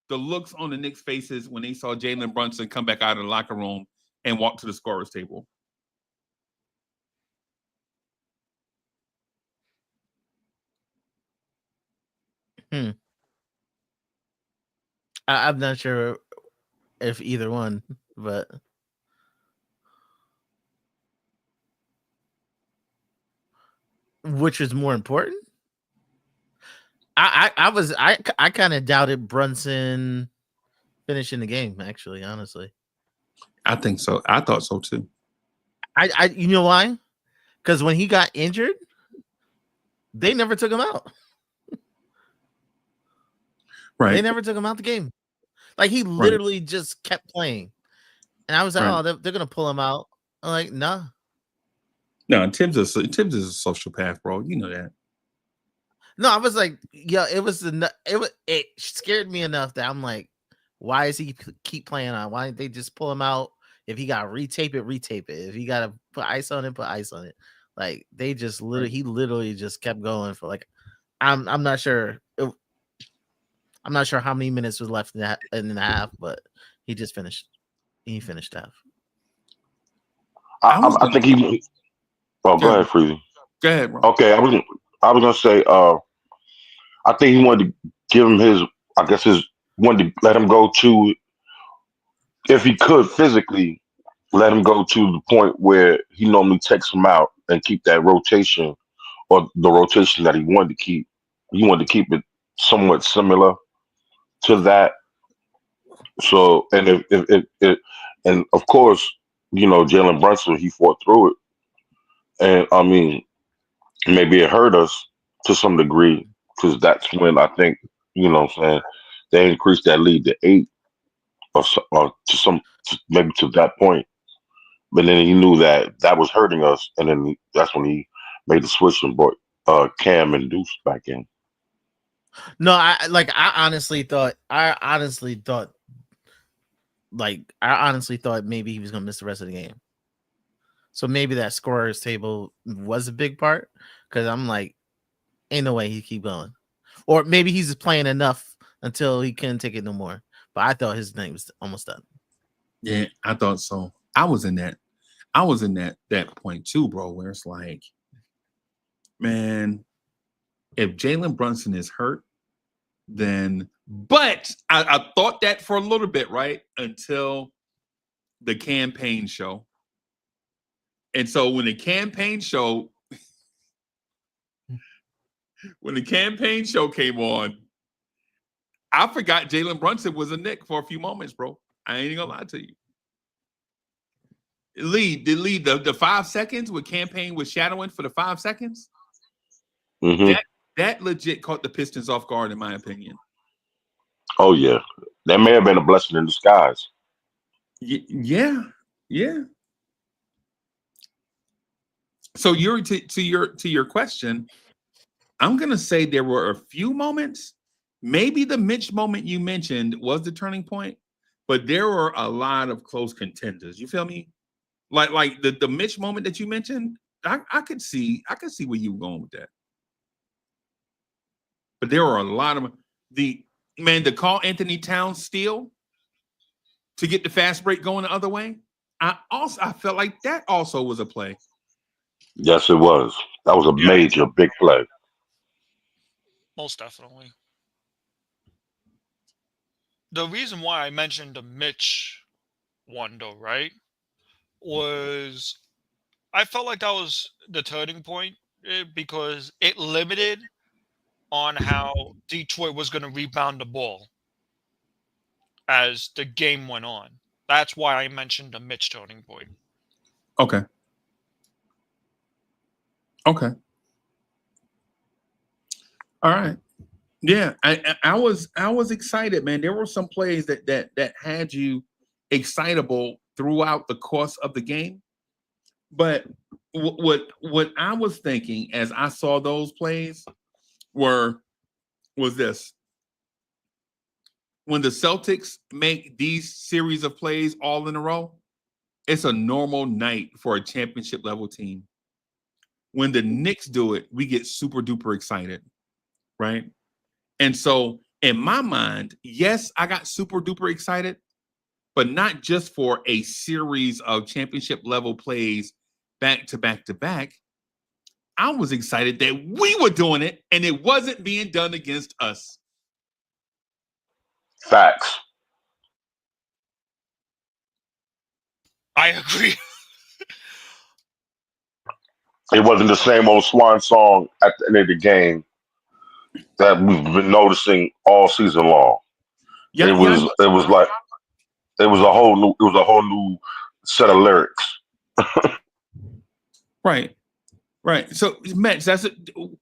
the looks on the Knicks' faces when they saw Jalen Brunson come back out of the locker room and walk to the scorer's table? I'm not sure if either one, but which is more important? I kind of doubted Brunson finishing the game, actually, honestly. I think so. I thought so too. I you know why? Because when he got injured, they never took him out. Right. They never took him out the game. Like, he literally just kept playing. And I was like, oh, they're going to pull him out. I'm like, nah. No, Tibbs is a sociopath, bro. You know that. No, I was like, yeah, it scared me enough that I'm like, why does he keep playing on? Why didn't they just pull him out? If he got to retape it. If he got to put ice on it, put ice on it. Like, they just he literally just kept going for like, I'm not sure. I'm not sure how many minutes was left in the half, but he just finished. He finished half. I think he. Oh, go ahead, Freezy. Go ahead, bro. Okay, I was gonna say, I think he wanted to give him his, I guess his, wanted to let him go to, if he could physically, let him go to the point where he normally takes him out and keep that rotation, or the rotation that he wanted to keep. He wanted to keep it somewhat similar to that. So, and and of course, Jalen Brunson, he fought through it, and I mean, maybe it hurt us to some degree because that's when I think, what I'm saying, they increased that lead to 8, or maybe to that point. But then he knew that that was hurting us, and then that's when he made the switch and brought Cam and Deuce back in. No, I honestly thought maybe he was gonna miss the rest of the game. So maybe that scorer's table was a big part, because I'm like, ain't no way he keep going. Or maybe he's just playing enough until he couldn't take it no more. But I thought his name was almost done. Yeah, I thought so. I was in that point too, bro, where it's like, man, if Jalen Brunson is hurt, then but I thought that for a little bit, right? Until the campaign show. And so when the campaign show came on, I forgot Jalen Brunson was a Knick for a few moments, bro. I ain't gonna lie to you. The 5 seconds where campaign was shadowing for the 5 seconds, Hmm. that legit caught the Pistons off guard, in my opinion. Oh yeah, that may have been a blessing in disguise. Yeah. So you're to your question, I'm gonna say there were a few moments. Maybe the Mitch moment you mentioned was the turning point, but there were a lot of close contenders. You feel me? Like the Mitch moment that you mentioned, I could see where you were going with that. But there were a lot of the call Anthony Towns steal to get the fast break going the other way. I felt like that also was a play. Yes, it was. That was a Yeah. major big play. Most definitely. The reason why I mentioned the Mitch one, though, right, was I felt like that was the turning point, because it limited on how Detroit was going to rebound the ball as the game went on. That's why I mentioned the Mitch turning point. Okay. All right. Yeah, I was excited, man. There were some plays that had you excitable throughout the course of the game. But what I was thinking as I saw those plays was this: when the Celtics make these series of plays all in a row, it's a normal night for a championship level team. When the Knicks do it, we get super duper excited, right? And so in my mind, yes, I got super duper excited, but not just for a series of championship level plays back to back to back. I was excited that we were doing it and it wasn't being done against us. Facts. I agree. It wasn't the same old swan song at the end of the game that we've been noticing all season long. Yeah, It was a whole new set of lyrics. right. So, Matt,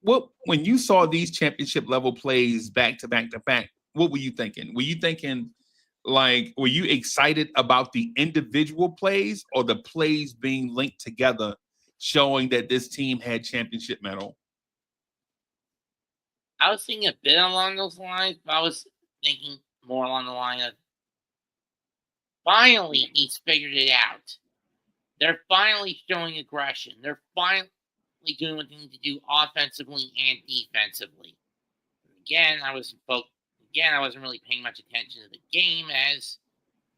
what when you saw these championship level plays back to back to back, what were you thinking? Were you thinking were you excited about the individual plays or the plays being linked together, showing that this team had championship mettle? I was thinking a bit along those lines, but I was thinking more along the line of finally he's figured it out. They're finally showing aggression. They're finally doing what they need to do offensively and defensively. Again, I wasn't really paying much attention to the game as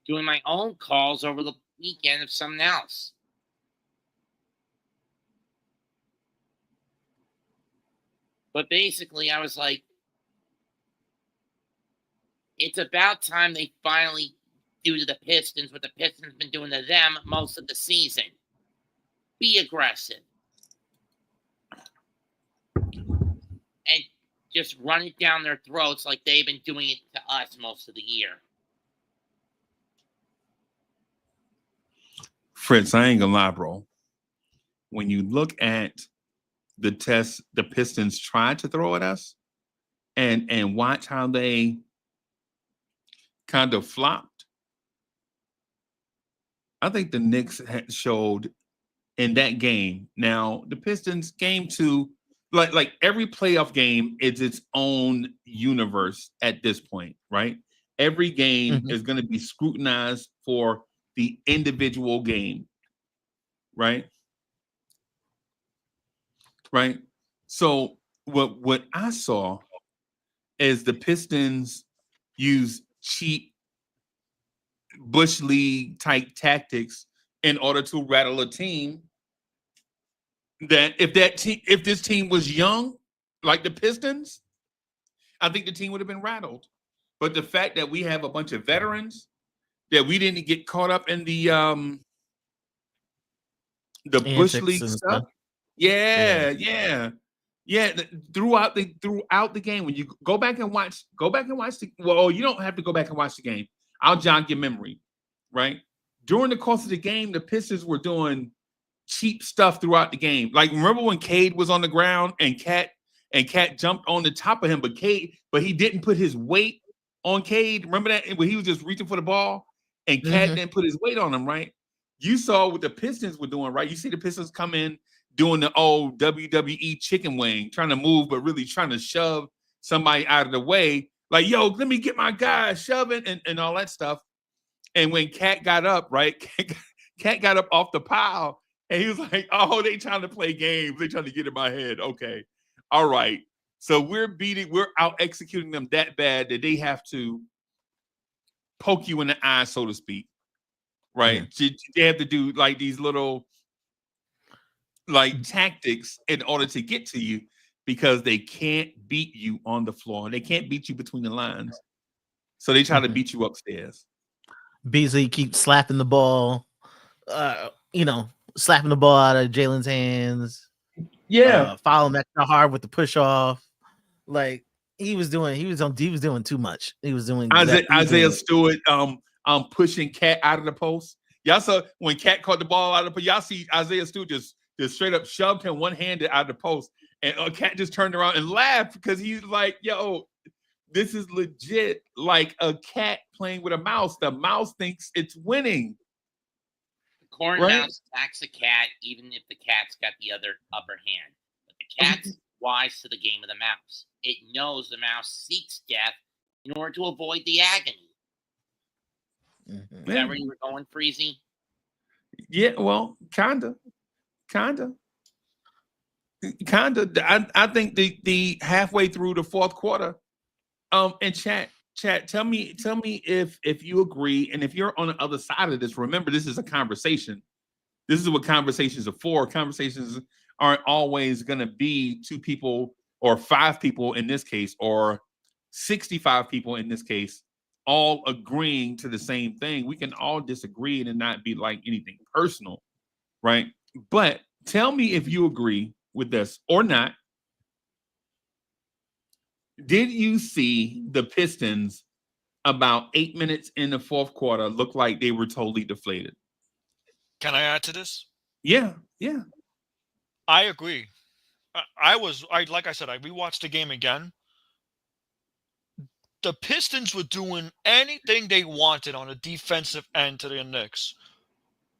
doing my own calls over the weekend of something else. But basically, I was like, it's about time they finally do to the Pistons what the Pistons been doing to them most of the season. Be aggressive. And just run it down their throats like they've been doing it to us most of the year. Fritz, I ain't gonna lie, bro. When you look at the test the Pistons tried to throw at us and watch how they kind of flopped, I think the Knicks had showed in that game. Now, the Pistons game two, like every playoff game is its own universe at this point, right? Every game is going to be scrutinized for the individual game, right? Right. So what I saw is the Pistons use cheap Bush League type tactics in order to rattle a team that if this team was young, like the Pistons, I think the team would have been rattled. But the fact that we have a bunch of veterans, that we didn't get caught up in the Bush League stuff. Yeah. Throughout the game, when you go back and watch you don't have to go back and watch the game. I'll jog your memory, right? During the course of the game, the Pistons were doing cheap stuff throughout the game. Like, remember when Cade was on the ground and Cat jumped on the top of him, but he didn't put his weight on Cade. Remember that when he was just reaching for the ball and Cat didn't put his weight on him, right? You saw what the Pistons were doing, right? You see the Pistons come in doing the old WWE chicken wing, trying to move, but really trying to shove somebody out of the way. Like, yo, let me get my guy shoving and all that stuff. And when Cat got up, right? Cat got up off the pile and he was like, oh, they trying to play games. They trying to get in my head. Okay. All right. So we're out executing them that bad that they have to poke you in the eye, so to speak. Right. Yeah. They have to do like these little like tactics in order to get to you because they can't beat you on the floor. They can't beat you between the lines. So they try to beat you upstairs. Beasley keeps slapping the ball, slapping the ball out of Jalen's hands. Yeah. Following extra hard with the push off. Like he was doing too much. He was doing Isaiah Stewart pushing Cat out of the post. Y'all saw when Cat caught the ball out of the post, y'all see Isaiah Stewart just straight up shoved him one-handed out of the post. And Cat just turned around and laughed because he's like, yo, this is legit like a cat playing with a mouse. The mouse thinks it's winning. The corn mouse attacks a cat even if the cat's got the other upper hand. But the cat's wise to the game of the mouse. It knows the mouse seeks death in order to avoid the agony. Is that where you were going, Freezy? Yeah, well, kinda. I think the halfway through the fourth quarter, and chat, tell me if you agree, and if you're on the other side of this. Remember, this is a conversation. This is what conversations are for. Conversations aren't always going to be 2 people or 5 people in this case, or 65 people in this case, all agreeing to the same thing. We can all disagree and not be like anything personal, right? But tell me if you agree with this or not. Did you see the Pistons about 8 minutes in the fourth quarter look like they were totally deflated? Can I add to this? Yeah. I agree. I like I said, I rewatched the game again. The Pistons were doing anything they wanted on the defensive end to the Knicks.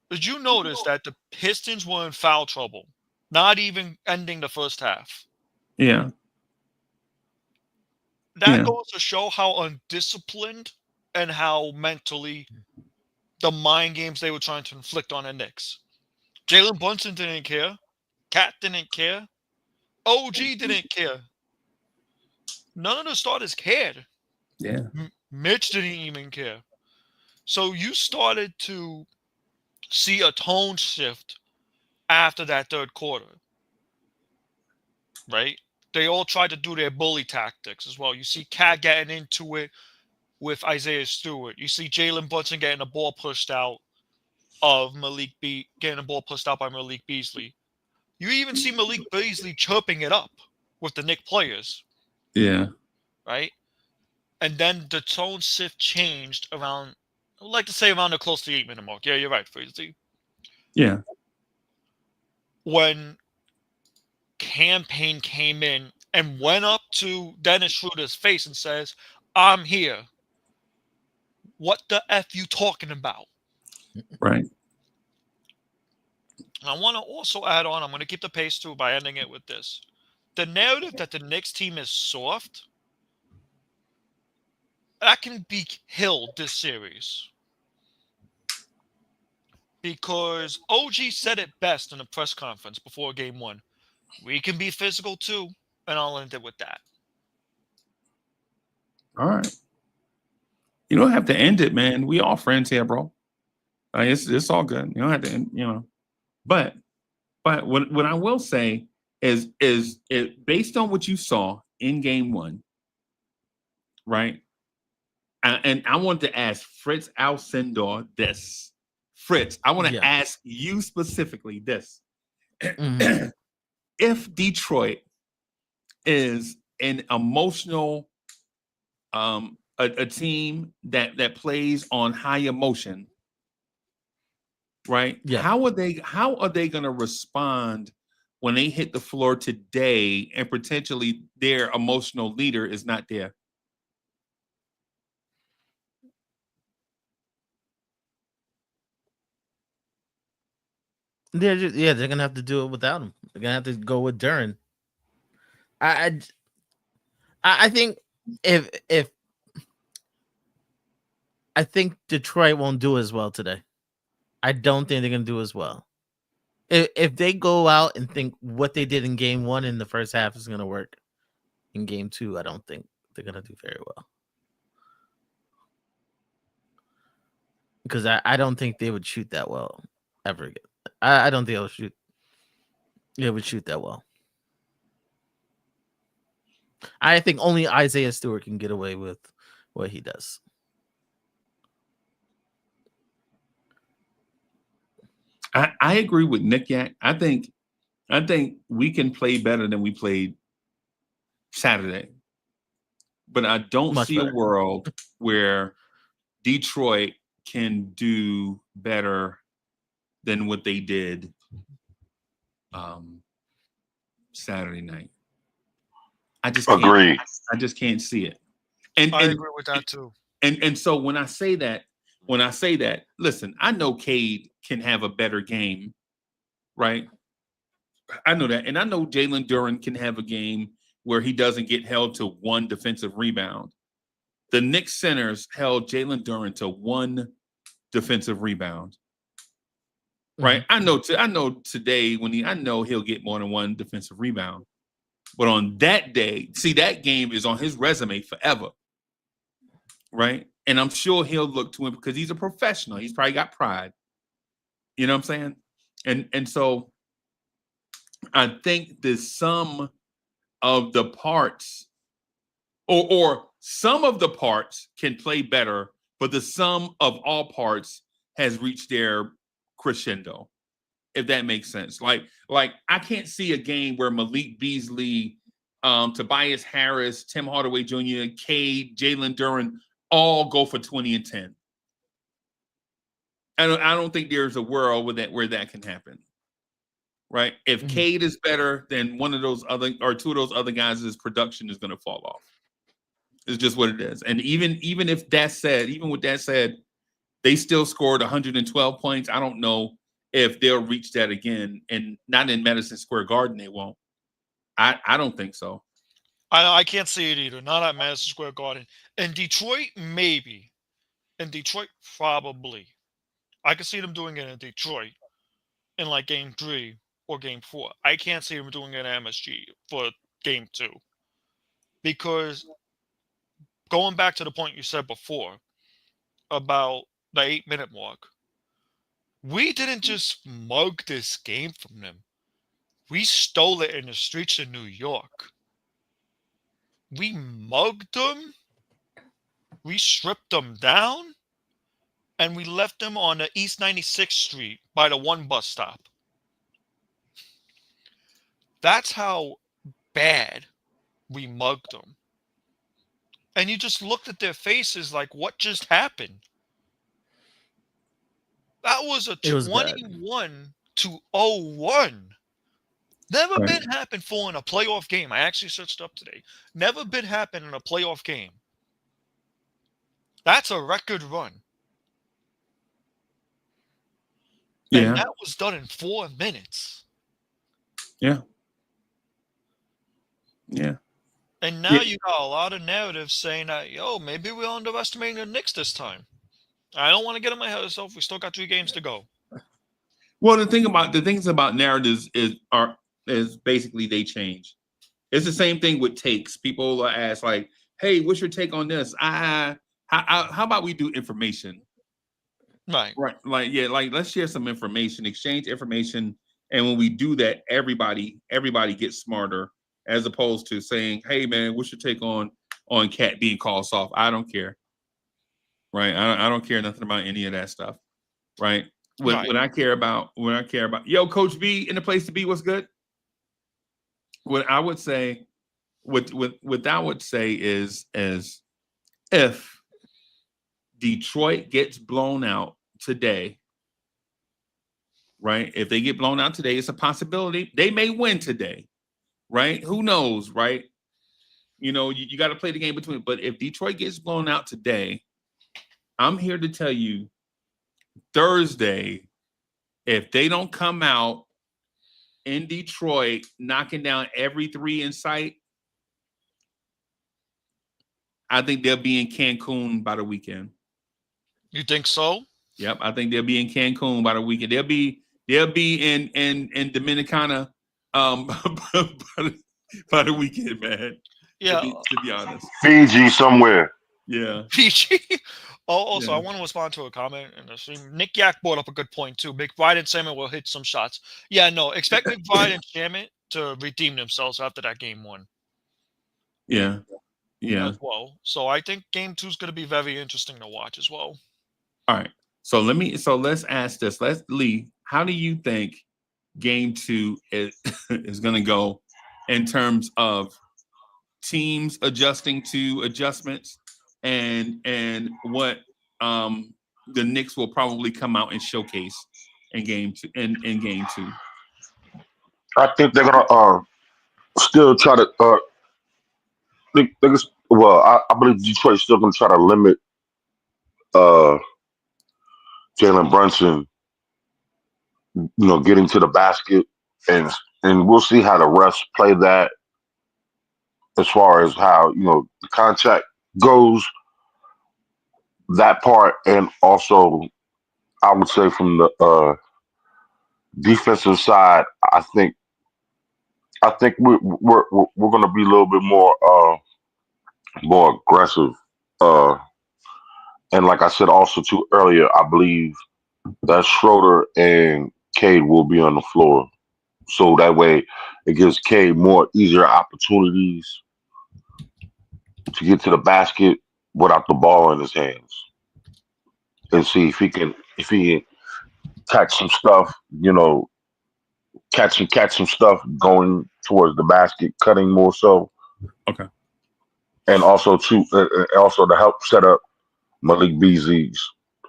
Did you notice that the Pistons were in foul trouble, not even ending the first half? Yeah. That goes to show how undisciplined and how mentally the mind games they were trying to inflict on the Knicks. Jalen Brunson didn't care. Cat didn't care. OG didn't care. None of the starters cared. Yeah. Mitch didn't even care. So you started to see a tone shift after that third quarter. Right? they all tried to do their bully tactics as well. You see Cat getting into it with Isaiah Stewart. You see Jalen Brunson getting the ball pushed out getting the ball pushed out by Malik Beasley. You even see Malik Beasley chirping it up with the Knicks players. Yeah. Right? And then the tone shift changed around, I would like to say around the close to the 8-minute mark. Yeah, you're right, Freezy. Yeah. When Campaign came in and went up to Dennis Schroeder's face and says, "I'm here. What the F you talking about?" Right. And I want to also add on, I'm going to keep the pace too by ending it with this. The narrative that the Knicks team is soft, that can be killed this series. Because OG said it best in the press conference before game one. We can be physical too, and I'll end it with that. All right. You don't have to end it, man. We all friends here, bro. It's all good. You don't have to end, But what I will say is it based on what you saw in game one, right? And I want to ask Fritz Alcindor this. Fritz, I want to ask you specifically this. Mhm. If Detroit is an emotional a team that plays on high emotion, right? Yeah. How are they going to respond when they hit the floor today and potentially their emotional leader is not there? They're gonna have to do it without him. They're gonna have to go with Duran. I think if I think Detroit won't do as well today. I don't think they're gonna do as well. If they go out and think what they did in game one in the first half is gonna work in game two, I don't think they're gonna do very well. Because I don't think they would shoot that well ever again. I don't think they would shoot that well. I think only Isaiah Stewart can get away with what he does. I agree with Nick Yak. I think we can play better than we played Saturday. But I don't see a world where Detroit can do better than what they did Saturday night. I just agree. I just can't see it. And I agree with that too. And so when I say that, listen, I know Cade can have a better game, right? I know that. And I know Jalen Duran can have a game where he doesn't get held to one defensive rebound. The Knicks centers held Jalen Duran to one defensive rebound. Right? Mm-hmm. I know today I know he'll get more than one defensive rebound. But on that day, see, that game is on his resume forever. Right? And I'm sure he'll look to him because he's a professional. He's probably got pride. You know what I'm saying? And so I think the sum of the parts or some of the parts can play better, but the sum of all parts has reached their crescendo, if that makes sense. Like I can't see a game where Malik Beasley, Tobias Harris, Tim Hardaway Jr., Cade, Jalen Duran all go for 20 and 10. I don't think there's a world where that can happen. Right? If Cade is better, then one of those other or two of those other guys' production is going to fall off. It's just what it is. And even with that said, they still scored 112 points. I don't know if they'll reach that again, and not in Madison Square Garden. They won't. I don't think so. I can't see it either. Not at Madison Square Garden. In Detroit, maybe. In Detroit, probably. I can see them doing it in Detroit in like game 3 or game 4. I can't see them doing it at MSG for game 2. Because going back to the point you said before about the 8-minute mark, we didn't just mug this game from them. We stole it in the streets of New York. We mugged them. We stripped them down. And we left them on the East 96th Street by the one bus stop. That's how bad we mugged them. And you just looked at their faces like, what just happened? That was a It was bad. 21-01. Never Right. been happened for in a playoff game. I actually searched up today. Never been happened in a playoff game. That's a record run. Yeah. And that was done in 4 minutes. Yeah. Yeah. And now you got a lot of narratives saying that, yo, maybe we're underestimating the Knicks this time. I don't want to get in my head of myself. We still got 3 games to go. Well, the things about narratives is basically they change. It's the same thing with takes. People ask like, "Hey, what's your take on this?" How about we do information? Right. Like let's share some information, exchange information, and when we do that, everybody gets smarter, as opposed to saying, "Hey, man, what's your take on Cat being called soft?" I don't care. Right? I don't care nothing about any of that stuff. Right? When I care about, yo, Coach B in the place to be, what's good? What I would say is if Detroit gets blown out today, right? If they get blown out today, it's a possibility. They may win today, right? Who knows, right? You know, you got to play the game between. But if Detroit gets blown out today, I'm here to tell you Thursday, if they don't come out in Detroit knocking down every 3 in sight, I think they'll be in Cancun by the weekend. You think so? Yep, I think they'll be in Cancun by the weekend. They'll be in Dominicana by the weekend, man. Yeah. To be honest. Fiji somewhere. Yeah. PG. Also, Yeah. I want to respond to a comment in the stream. Nick Yak brought up a good point too. McBride and Salmon will hit some shots. Yeah, no, expect McBride and Salmon to redeem themselves after that game 1. Yeah. Yeah. As well. So I think game 2 is going to be very interesting to watch as well. All right. So let's ask this. Lee, how do you think game 2 is going to go in terms of teams adjusting to adjustments and what the Knicks will probably come out and showcase in game 2 in game 2? I think they're gonna still try to I believe Detroit's still gonna try to limit Jalen Brunson, getting to the basket, and we'll see how the refs play that as far as how the contract goes. That part, and also I would say from the defensive side, I think we're going to be a little bit more aggressive. And like I said also too earlier, I believe that Schroeder and Cade will be on the floor, so that way it gives Cade more easier opportunities to get to the basket without the ball in his hands, and see if he can catch some stuff, catch some stuff going towards the basket, cutting more so. Okay. And also to help set up Malik Beasley's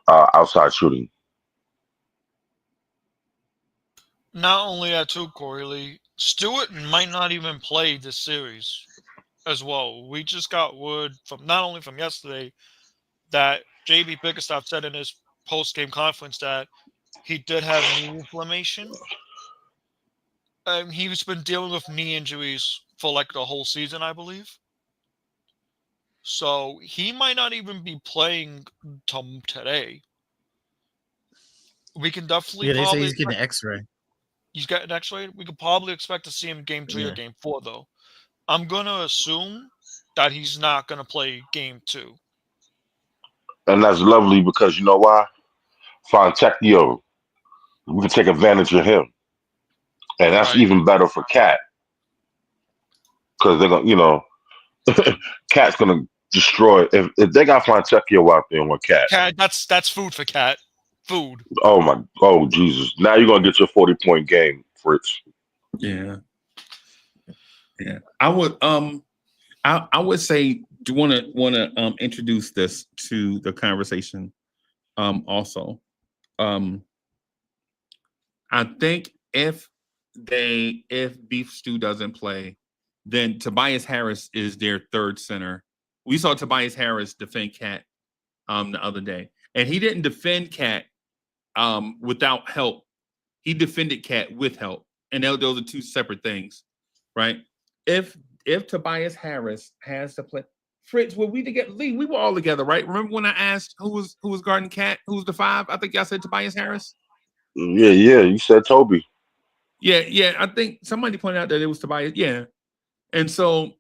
outside shooting. Not only that too, Corey Lee, Stewart might not even play this series as well. We just got word from not only from yesterday that JB Bickerstaff said in his post-game conference that he did have knee inflammation. He's been dealing with knee injuries for like the whole season, I believe. So he might not even be playing today. We can definitely. Yeah, they say he's getting an X-ray. He's got an X-ray. We could probably expect to see him game 3 or game 4, though. I'm gonna assume that he's not gonna play game 2. And that's lovely because you know why? Fontecchio, we can take advantage of him, and that's even better for Cat because they're gonna, Cat's gonna destroy it. If they got Fontecchio out there with Cat. Cat, that's food for Cat. Food. Oh Jesus! Now you're gonna get your 40-point game, Fritz. Yeah. I would say, do want to introduce this to the conversation. Also, I think if Beef Stew doesn't play, then Tobias Harris is their third center. We saw Tobias Harris defend Cat the other day, and he didn't defend Cat without help. He defended Cat with help, and those are two separate things, right? If Tobias Harris has to play, Fritz, were we together? Lee, we were all together, right? Remember when I asked who was guarding Cat? Who was the 5? I think y'all said Tobias Harris. Yeah. You said Toby. Yeah. I think somebody pointed out that it was Tobias. Yeah. And so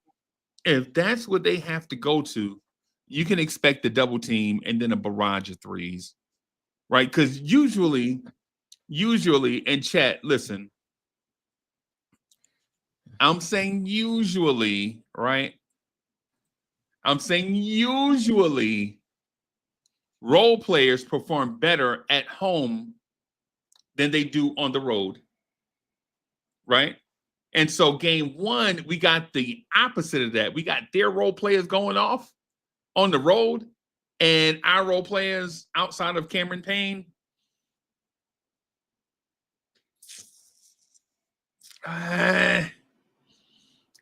if that's what they have to go to, you can expect the double team and then a barrage of threes, right? Because usually, and chat, listen, I'm saying usually, right? I'm saying usually role players perform better at home than they do on the road, right? And so game 1, we got the opposite of that. We got their role players going off on the road, and our role players outside of Cameron Payne,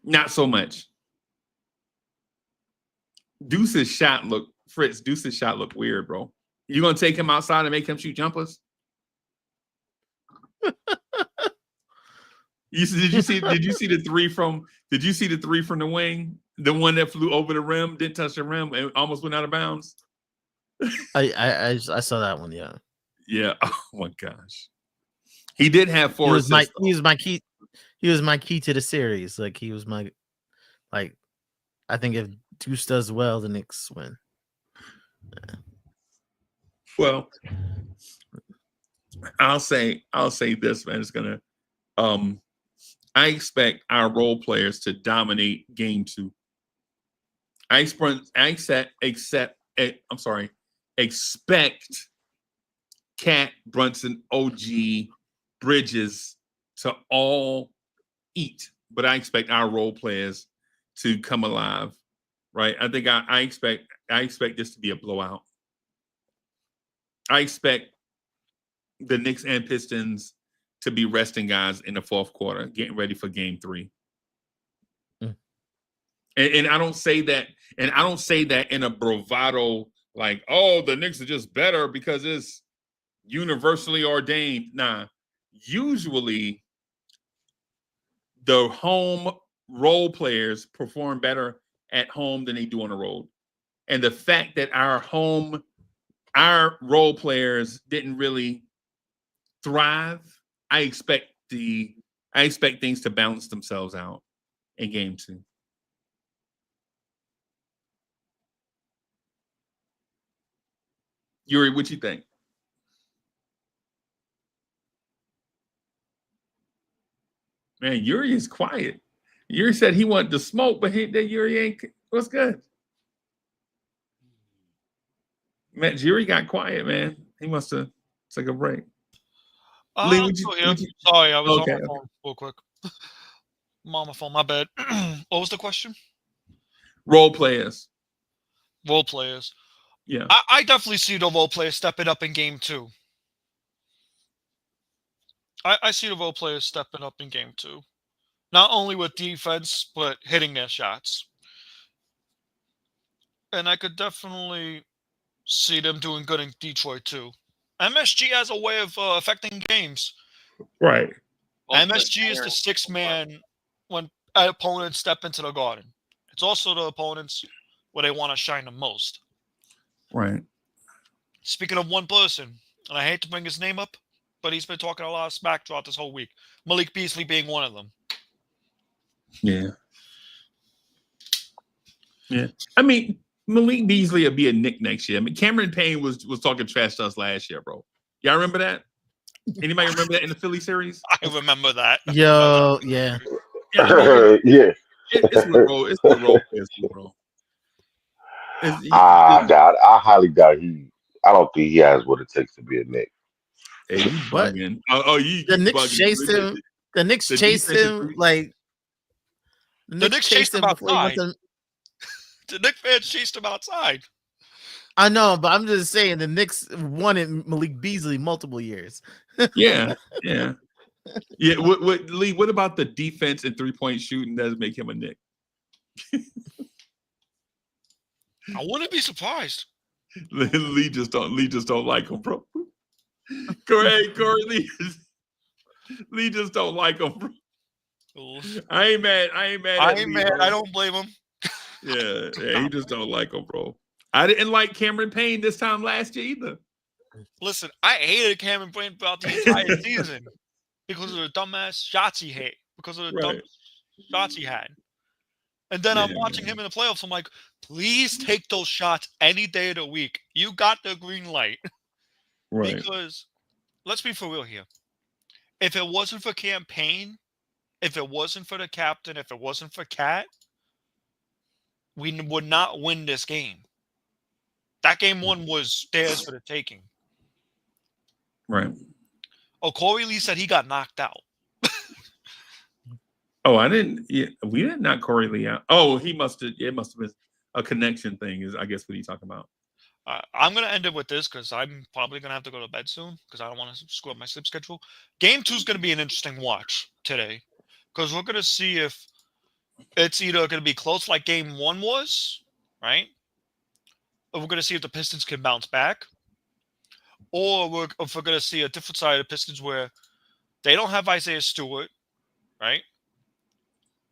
not so much. Deuce's shot looked weird, bro. You gonna take him outside and make him shoot jumpers? Did you see the three from the wing? The one that flew over the rim, didn't touch the rim, and almost went out of bounds. I saw that one. Yeah. Yeah. Oh my gosh. He did have 4 He assists. was my key. He was my key to the series. Like he was my, like, I think if Deuce does well, the Knicks win. Yeah. Well, I'll say this, man. It's gonna. I expect our role players to dominate game 2. Expect Cat, Brunson, OG, Bridges to all eat, but I expect our role players to come alive, right? I think I expect this to be a blowout. I expect the Knicks and Pistons to be resting guys in the 4th quarter, getting ready for game 3. And I don't say that, in a bravado, like, oh, the Knicks are just better because it's universally ordained. Nah, usually the home role players perform better at home than they do on the road. And the fact that our role players didn't really thrive, I expect things to balance themselves out in game 2. Yuri, what you think? Man, Yuri is quiet. Yuri said he wanted to smoke, but Yuri ain't. What's good? Man, Yuri got quiet, man. He must have took a break. Lee, Sorry, I was on my phone real quick. I'm on my phone, my bad. What was the question? Role players. Yeah. I definitely see the role players stepping up in game 2. I see the role players stepping up in game 2. Not only with defense, but hitting their shots. And I could definitely see them doing good in Detroit too. MSG has a way of affecting games. Right. MSG is the 6th man when opponents step into the Garden. It's also the opponents where they want to shine the most. Right. Speaking of one person, and I hate to bring his name up, but he's been talking a lot of smack throughout this whole week. Malik Beasley being one of them. Yeah. Yeah. I mean, Malik Beasley will be a Knick next year. I mean, Cameron Payne was talking trash to us last year, bro. Y'all remember that? Anybody remember that in the Philly series? I remember that. Yo, yeah. Yeah. It's the role pistol, bro. I highly doubt he. I don't think he has what it takes to be a Knick. Hey, you But bugging? Oh, you the Knicks bugging? chased him. The Knicks The chased defensive him three- like the The Knicks Knicks chased chased him him before he went outside. to. The Knicks fans chased him outside. I know, but I'm just saying the Knicks wanted Malik Beasley multiple years. Yeah. What Lee? What about the defense and 3-point shooting does make him a Knick? I wouldn't be surprised. Lee just don't like him, bro. Corey Lee just don't like him, bro. I ain't mad. I at ain't Lee, mad. bro. I don't blame him. Yeah, he just don't like him, bro. I didn't like Cameron Payne this time last year either. Listen, I hated Cameron Payne throughout the entire season because of the dumbass shots he had. Because of the dumb shots he had. And then I'm watching him in the playoffs. I'm like, please take those shots any day of the week. You got the green light. Right. Because let's be for real here. If it wasn't for campaign, if it wasn't for the captain, if it wasn't for Cat, we would not win this game. That game one was theirs for the taking. Right. Oh, Corey Lee said he got knocked out. Oh, I didn't. Yeah, we didn't knock Corey Lee out. Oh, he must have. It must have been a connection thing. Is I guess what he's talking about. I'm going to end it with this because I'm probably going to have to go to bed soon because I don't want to screw up my sleep schedule. Game 2 is going to be an interesting watch today because we're going to see if it's either going to be close like Game 1 was, right? Or we're going to see if the Pistons can bounce back. Or if we're going to see a different side of the Pistons where they don't have Isaiah Stewart, right?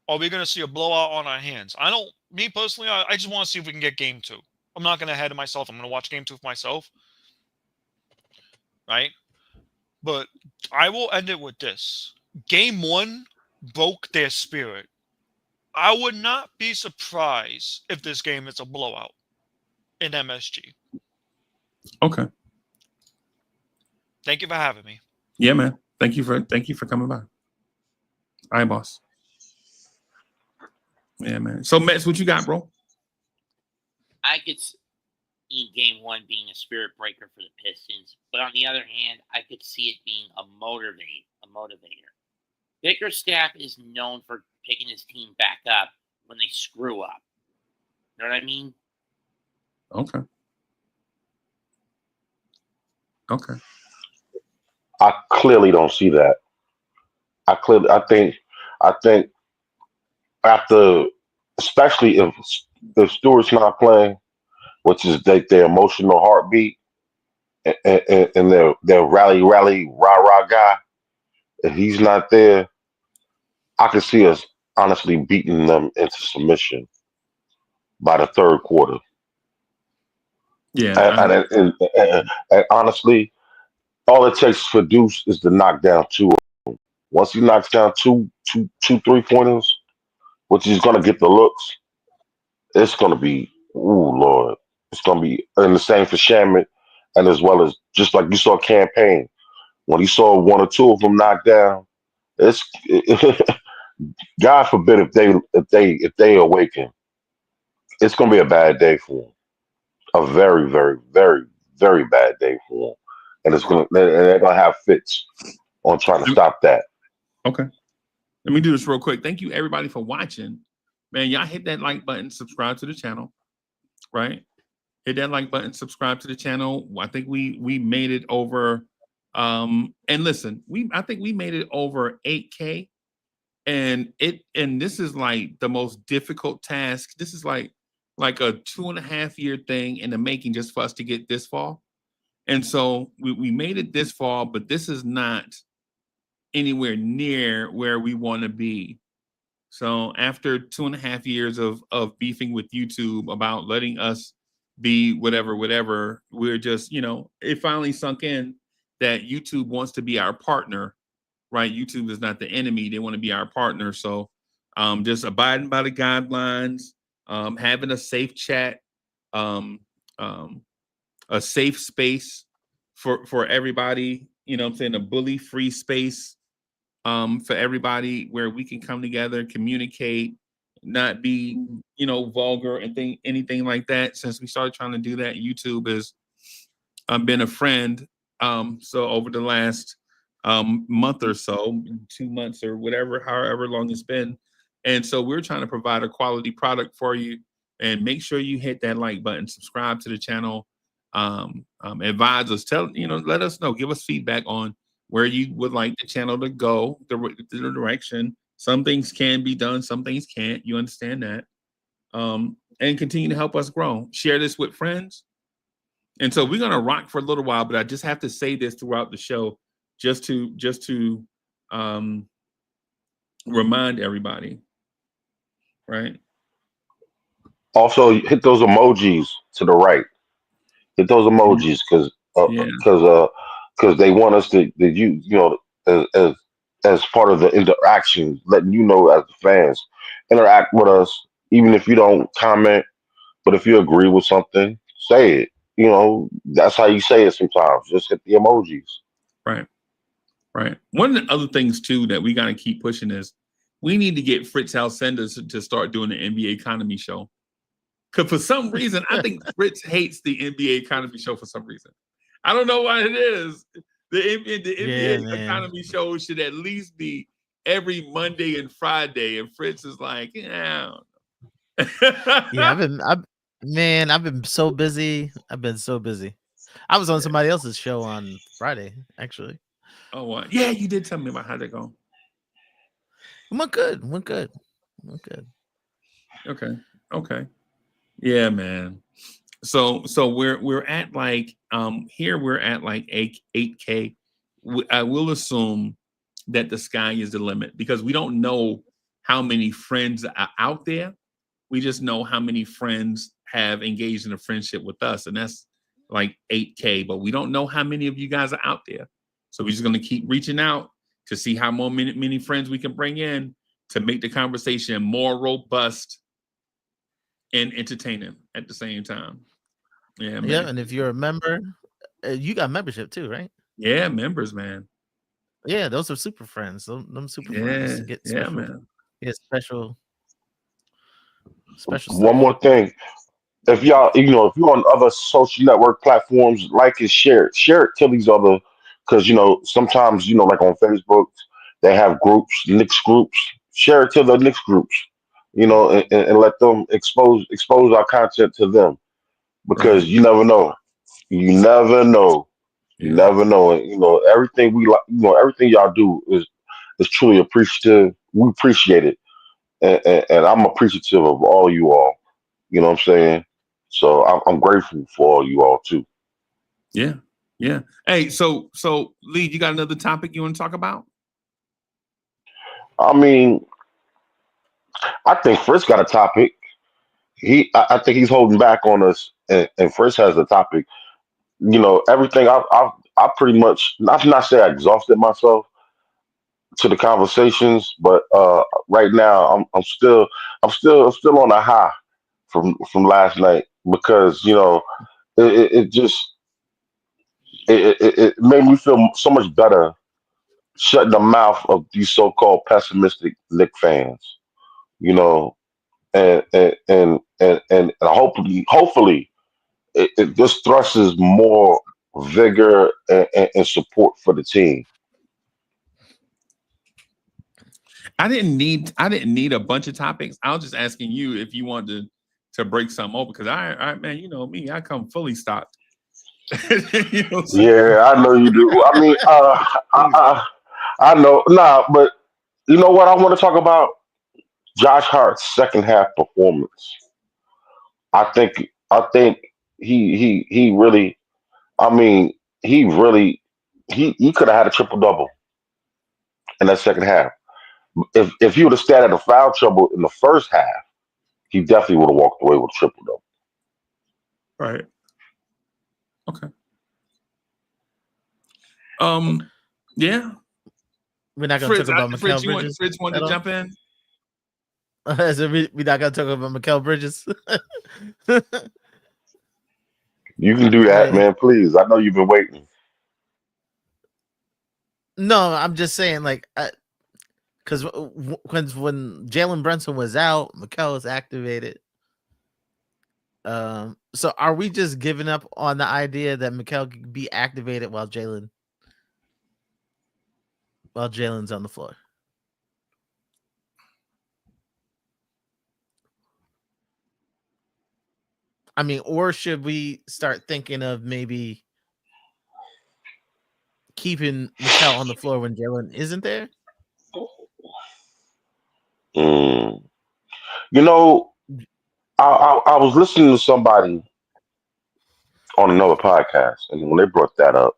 Or we're going to see a blowout on our hands. Me personally, I just want to see if we can get Game 2. I'm not going to ahead of myself. I'm going to watch Game 2 for myself. Right? But I will end it with this. Game 1 broke their spirit. I would not be surprised if this game is a blowout in MSG. Okay. Thank you for having me. Yeah, man. Thank you for coming by. All right, boss. Yeah, man. So, Mets, what you got, bro? I could see Game 1 being a spirit breaker for the Pistons, but on the other hand, I could see it being a motivator. Bickerstaff is known for picking his team back up when they screw up. You know what I mean? Okay. I clearly don't see that. I think after, especially if Stewart's not playing, which is their emotional heartbeat and their rally rah guy, if he's not there, I could see us honestly beating them into submission by the third quarter. Yeah. And honestly, all it takes for Deuce is to knock down two of them. Once he knocks down two 3-pointers, which he's gonna get the looks, it's gonna be, ooh Lord, it's gonna be, and the same for Shaman, and as well as just like you saw campaign when he saw one or two of them knocked down. It's God forbid if they awaken, it's gonna be a bad day for him. A very, very, very, very bad day for him. And they're gonna have fits on trying to stop that. Okay. Let me do this real quick. Thank you everybody for watching. Man, y'all hit that like button, subscribe to the channel. Right? Hit that like button, subscribe to the channel. I think we made it over and listen, I think we made it over 8K. And this is like the most difficult task. This is like a 2.5-year thing in the making just for us to get this far. And so we made it this far, but this is not anywhere near where we want to be. So after 2.5 years of beefing with YouTube about letting us be whatever, we're just, it finally sunk in that YouTube wants to be our partner, right? YouTube is not the enemy. They want to be our partner. So just abiding by the guidelines, having a safe chat, a safe space for everybody, I'm saying, a bully-free space for everybody where we can come together, communicate, not be, vulgar and anything like that. Since we started trying to do that, YouTube has been a friend. So over the last month or so, 2 months or whatever, however long it's been. And so we're trying to provide a quality product for you, and make sure you hit that like button, subscribe to the channel, advise us, let us know, give us feedback on where you would like the channel to go, the direction. Some things can be done, some things can't. You understand that. And continue to help us grow. Share this with friends. And so we're gonna rock for a little while, but I just have to say this throughout the show, just to remind everybody, right? Also, hit those emojis to the right. Hit those emojis because Yeah. they want us to as part of the interaction, letting you know as the fans interact with us, even if you don't comment. But if you agree with something, say it. That's how you say it sometimes. Just hit the emojis. Right. Right. One of the other things too that we gotta keep pushing is we need to get Fritz Alcindor to start doing the NBA economy show. Because for some reason, I think Fritz hates the NBA economy show for some reason. I don't know why it is. The NBA economy show should at least be every Monday and Friday. And Fritz is like, yeah, I don't know. I've been so busy. I've been so busy. I was on somebody else's show on Friday, actually. Oh, what? Yeah, you did tell me about how they go. Went good. Okay. Yeah, man. So we're at like here we're at like 8K. I will assume that the sky is the limit because we don't know how many friends are out there. We just know how many friends have engaged in a friendship with us, and that's like 8K. But we don't know how many of you guys are out there. So we're just going to keep reaching out to see how many friends we can bring in to make the conversation more robust and entertaining at the same time. Yeah, man. Yeah, and if you're a member, you got membership too, right? Yeah, members, man. Yeah, those are super friends. Them super friends get special. Man. Yeah, special stuff. One more thing. If y'all, if you're on other social network platforms, like and share it to these other, because sometimes like on Facebook, they have groups, Knicks groups. Share it to the Knicks groups, and let them expose our content to them, because you never know, you never know, you never know. And, everything we like, everything y'all do is truly appreciative. We appreciate it, and I'm appreciative of all you all. You know what I'm saying? So I'm grateful for all you all too. Yeah. Hey, so Lee, you got another topic you want to talk about? I mean, I think Fritz got a topic. I think he's holding back on us, and Fritz has a topic. Everything I pretty much not say I exhausted myself to the conversations, but right now I'm still on a high from last night, because it just it made me feel so much better shutting the mouth of these so-called pessimistic Knicks fans, and hopefully it just thrusts more vigor and support for the team. I didn't need a bunch of topics. I was just asking you if you wanted to break some over, because I man, you know me, I come fully stocked. Yeah, I know you do. I mean, I know. Nah, but you know what I want to talk about? Josh Hart's second half performance. I think he really. I mean, he could have had a triple double in that second half. If he would have stayed out of foul trouble in the first half, he definitely would have walked away with a triple double. Right. Okay. Yeah. We're not going to talk about Mikal Bridges. Fritz wanted to jump in. So we're not going to talk about Mikal Bridges. You can do that, man. Please. I know you've been waiting. No, I'm just saying, like, Because when Jalen Brunson was out, Mikal was activated. So are we just giving up on the idea that Mikal could be activated while Jalen's on the floor? I mean, or should we start thinking of maybe keeping Mikal on the floor when Jalen isn't there? You know, I was listening to somebody on another podcast, and when they brought that up,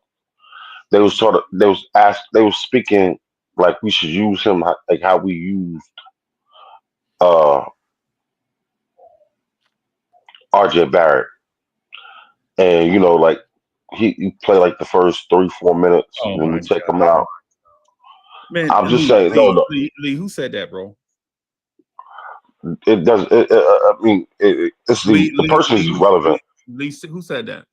they was speaking like we should use him like how we used uh RJ Barrett, and like he play like the first 3-4 minutes, Oh and then we my take God. him out. Man, I'm just saying, no, Lee, who said that, bro? it does. I mean, it's the person is irrelevant. Lee, who said that?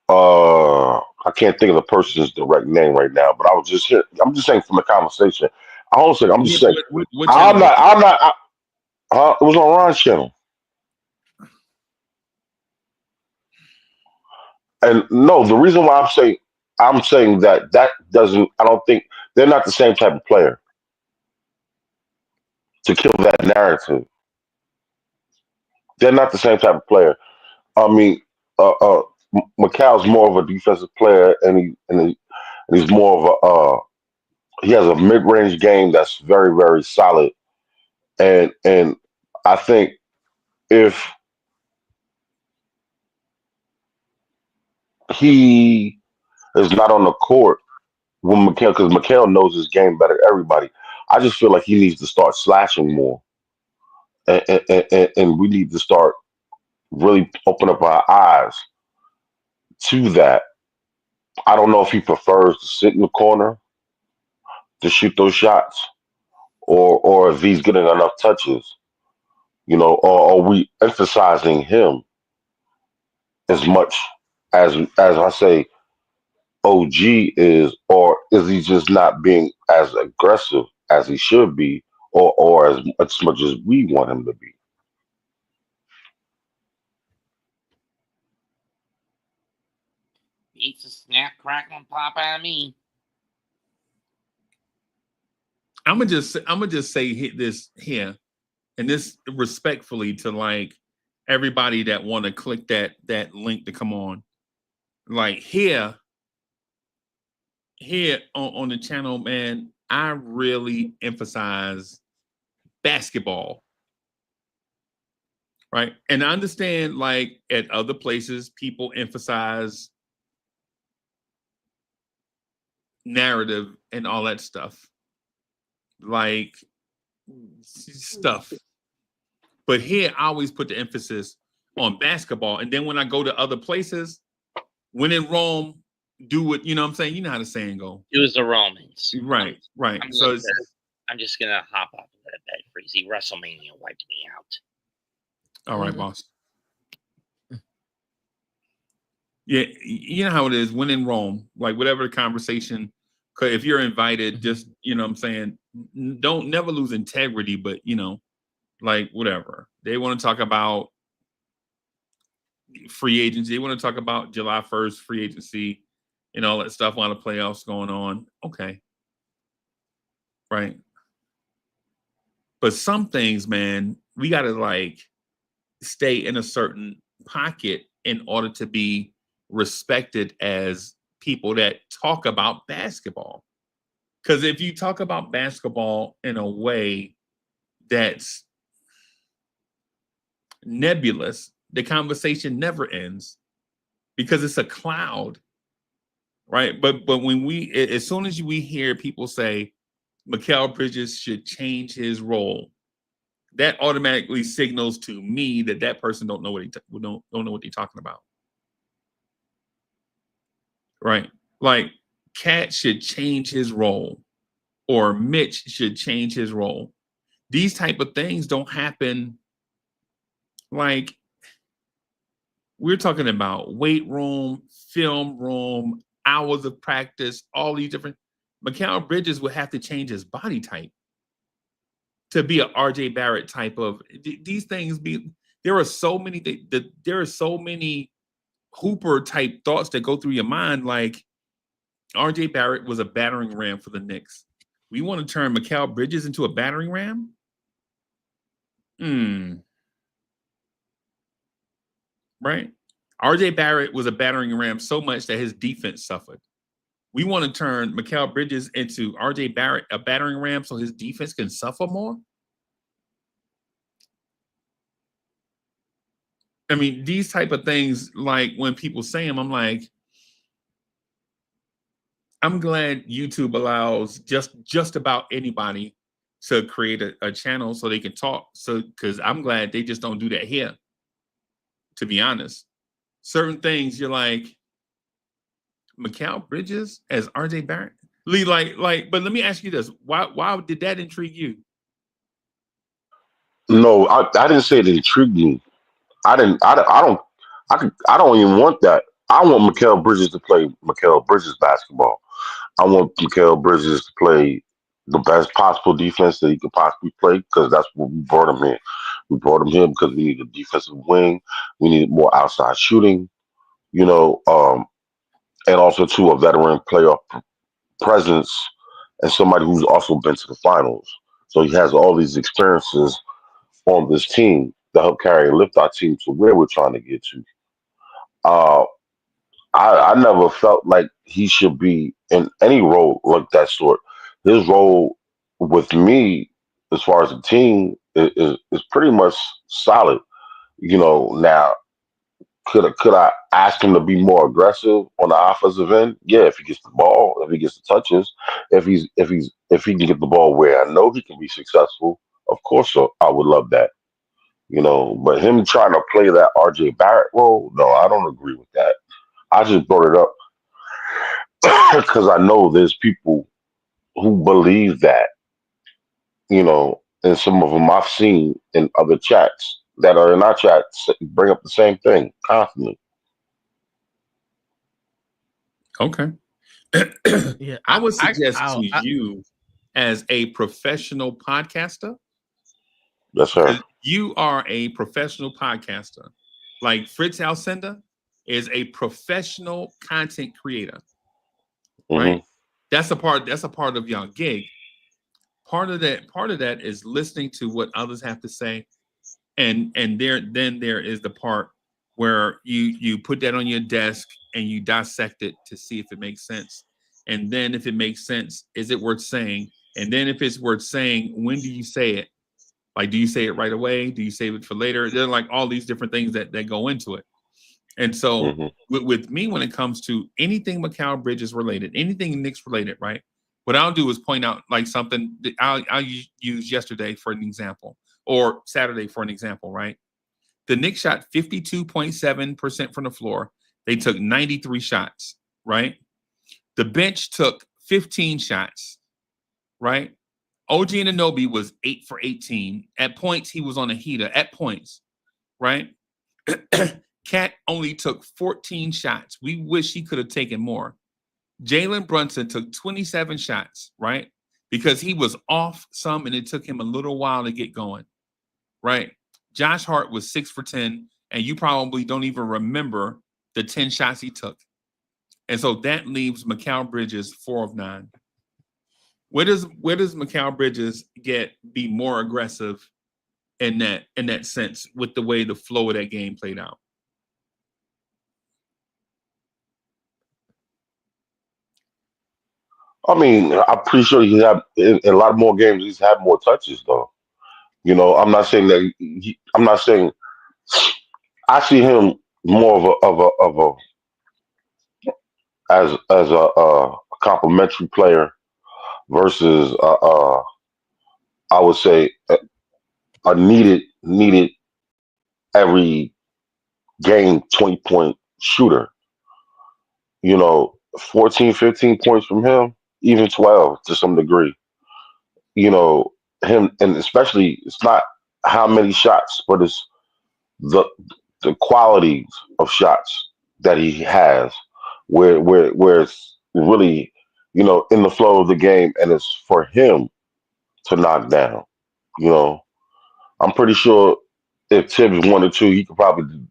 I can't think of the person's direct name right now, but I'm just saying from the conversation. I'm Yeah, just saying, what channel was it? it was on Ron's channel. And no, the reason why I'm saying that doesn't, I don't think they're not the same type of player to kill that narrative. They're not the same type of player. I mean, Macau's more of a defensive player, and he's more of he has a mid range game that's very very solid, and I think if he is not on the court when because Mikal knows his game better than everybody. I just feel like he needs to start slashing more, and we need to start really open up our eyes to that. I don't know if he prefers to sit in the corner to shoot those shots, or if he's getting enough touches, or are we emphasizing him as much as I say OG is, or is he just not being as aggressive as he should be, or as much as we want him to be? Beats a snap, crackle, and pop out of me. I'm gonna just say this here, and this respectfully to like everybody that want to click that link to come on. Like here on the channel, man, I really emphasize basketball. Right. And I understand like at other places, people emphasize narrative and all that stuff. Like stuff. But here I always put the emphasis on basketball. And then when I go to other places, when in Rome, do what, you know what I'm saying? You know how the saying go. It was the Romans. Right. So I'm just gonna hop off of that bed, Freezy. WrestleMania wiped me out. All right, boss. Yeah, you know how it is when in Rome, like whatever the conversation, if you're invited, just, you know what I'm saying, don't never lose integrity, but, like whatever. They want to talk about free agency. They want to talk about July 1st free agency and all that stuff while the playoffs going on. Okay. Right. But some things, man, we got to like stay in a certain pocket in order to be respected as people that talk about basketball. Because if you talk about basketball in a way that's nebulous, the conversation never ends because it's a cloud, right? But when as soon as we hear people say Mikal Bridges should change his role, that automatically signals to me that person don't know what don't know what they're talking about, right? Like Cat should change his role, or Mitch should change his role. These type of things don't happen. Like we're talking about weight room, film room, hours of practice, all these different. Mikal Bridges would have to change his body type to be a RJ Barrett type of these things. There are so many there are so many Hooper type thoughts that go through your mind. Like RJ Barrett was a battering ram for the Knicks. We want to turn Mikal Bridges into a battering ram? Right? RJ Barrett was a battering ram so much that his defense suffered. We want to turn Mikal Bridges into RJ Barrett, a battering ram, so his defense can suffer more? I mean, these type of things, like when people say them, I'm like, I'm glad YouTube allows just about anybody to create a channel so they can talk. So, because I'm glad they just don't do that here. To be honest, certain things you're like, Mikal Bridges as RJ Barrett, like. But let me ask you this: why did that intrigue you? No, I didn't say it intrigued me. I didn't. I don't even want that. I want Mikal Bridges to play Mikal Bridges basketball. I want Mikal Bridges to play the best possible defense that he could possibly play, because that's what we brought him in. We brought him here because we needed a defensive wing. We needed more outside shooting, you know, and also too a veteran playoff presence and somebody who's also been to the finals. So he has all these experiences on this team to help carry and lift our team to where we're trying to get to. Uh, I never felt like he should be in any role like that sort. His role with me, as far as the team, is pretty much solid. You know, now could I ask him to be more aggressive on the offensive end? Yeah, if he gets the ball, if he gets the touches, if he can get the ball where I know he can be successful, of course, so I would love that. You know, but him trying to play that RJ Barrett role, no, I don't agree with that. I just brought it up because I know there's people who believe that, you know, and some of them I've seen in other chats that are in our chats bring up the same thing constantly. Okay. Yeah, I would suggest to you, as a professional podcaster, Yes, sir. you are a professional podcaster. Like Fritz Alcindor is a professional content creator, right? Mhm. That's a part of your gig. Part of that is listening to what others have to say, and there is the part where you put that on your desk and you dissect it to see if it makes sense. And then if it makes sense, is it worth saying? And then if it's worth saying, when do you say it? Like, do you say it right away? Do you save it for later? There are like all these different things that go into it. And so Mhm. with me, when it comes to anything Mikal Bridges related, anything Knicks related, right? What I'll do is point out like something that I'll use yesterday for an example, or Saturday for an example, right? The Knicks shot 52.7% from the floor. They took 93 shots, right? The bench took 15 shots, right? OG Anunoby was 8 for 18. At points, he was on a heater. At points, right? Cat only took 14 shots. We wish he could have taken more. Jalen Brunson took 27 shots, right? Because he was off some and it took him a little while to get going, right? Josh Hart was 6 for 10, and you probably don't even remember the 10 shots he took. And so that leaves Mikal Bridges 4 of 9. Where does Mikal Bridges be more aggressive in that sense with the way the flow of that game played out? I mean, I'm pretty sure he had in a lot more games. He's had more touches, though. You know, I'm not saying that. I'm not saying. I see him more of a as a complimentary player versus I would say a needed every game 20-point shooter. You know, 14, 15 points from him, even 12 to some degree. You know, him, and especially it's not how many shots, but it's the the qualities of shots that he has, where it's really in the flow of the game, and it's for him to knock down. You know, I'm pretty sure if Tibbs wanted to, he could probably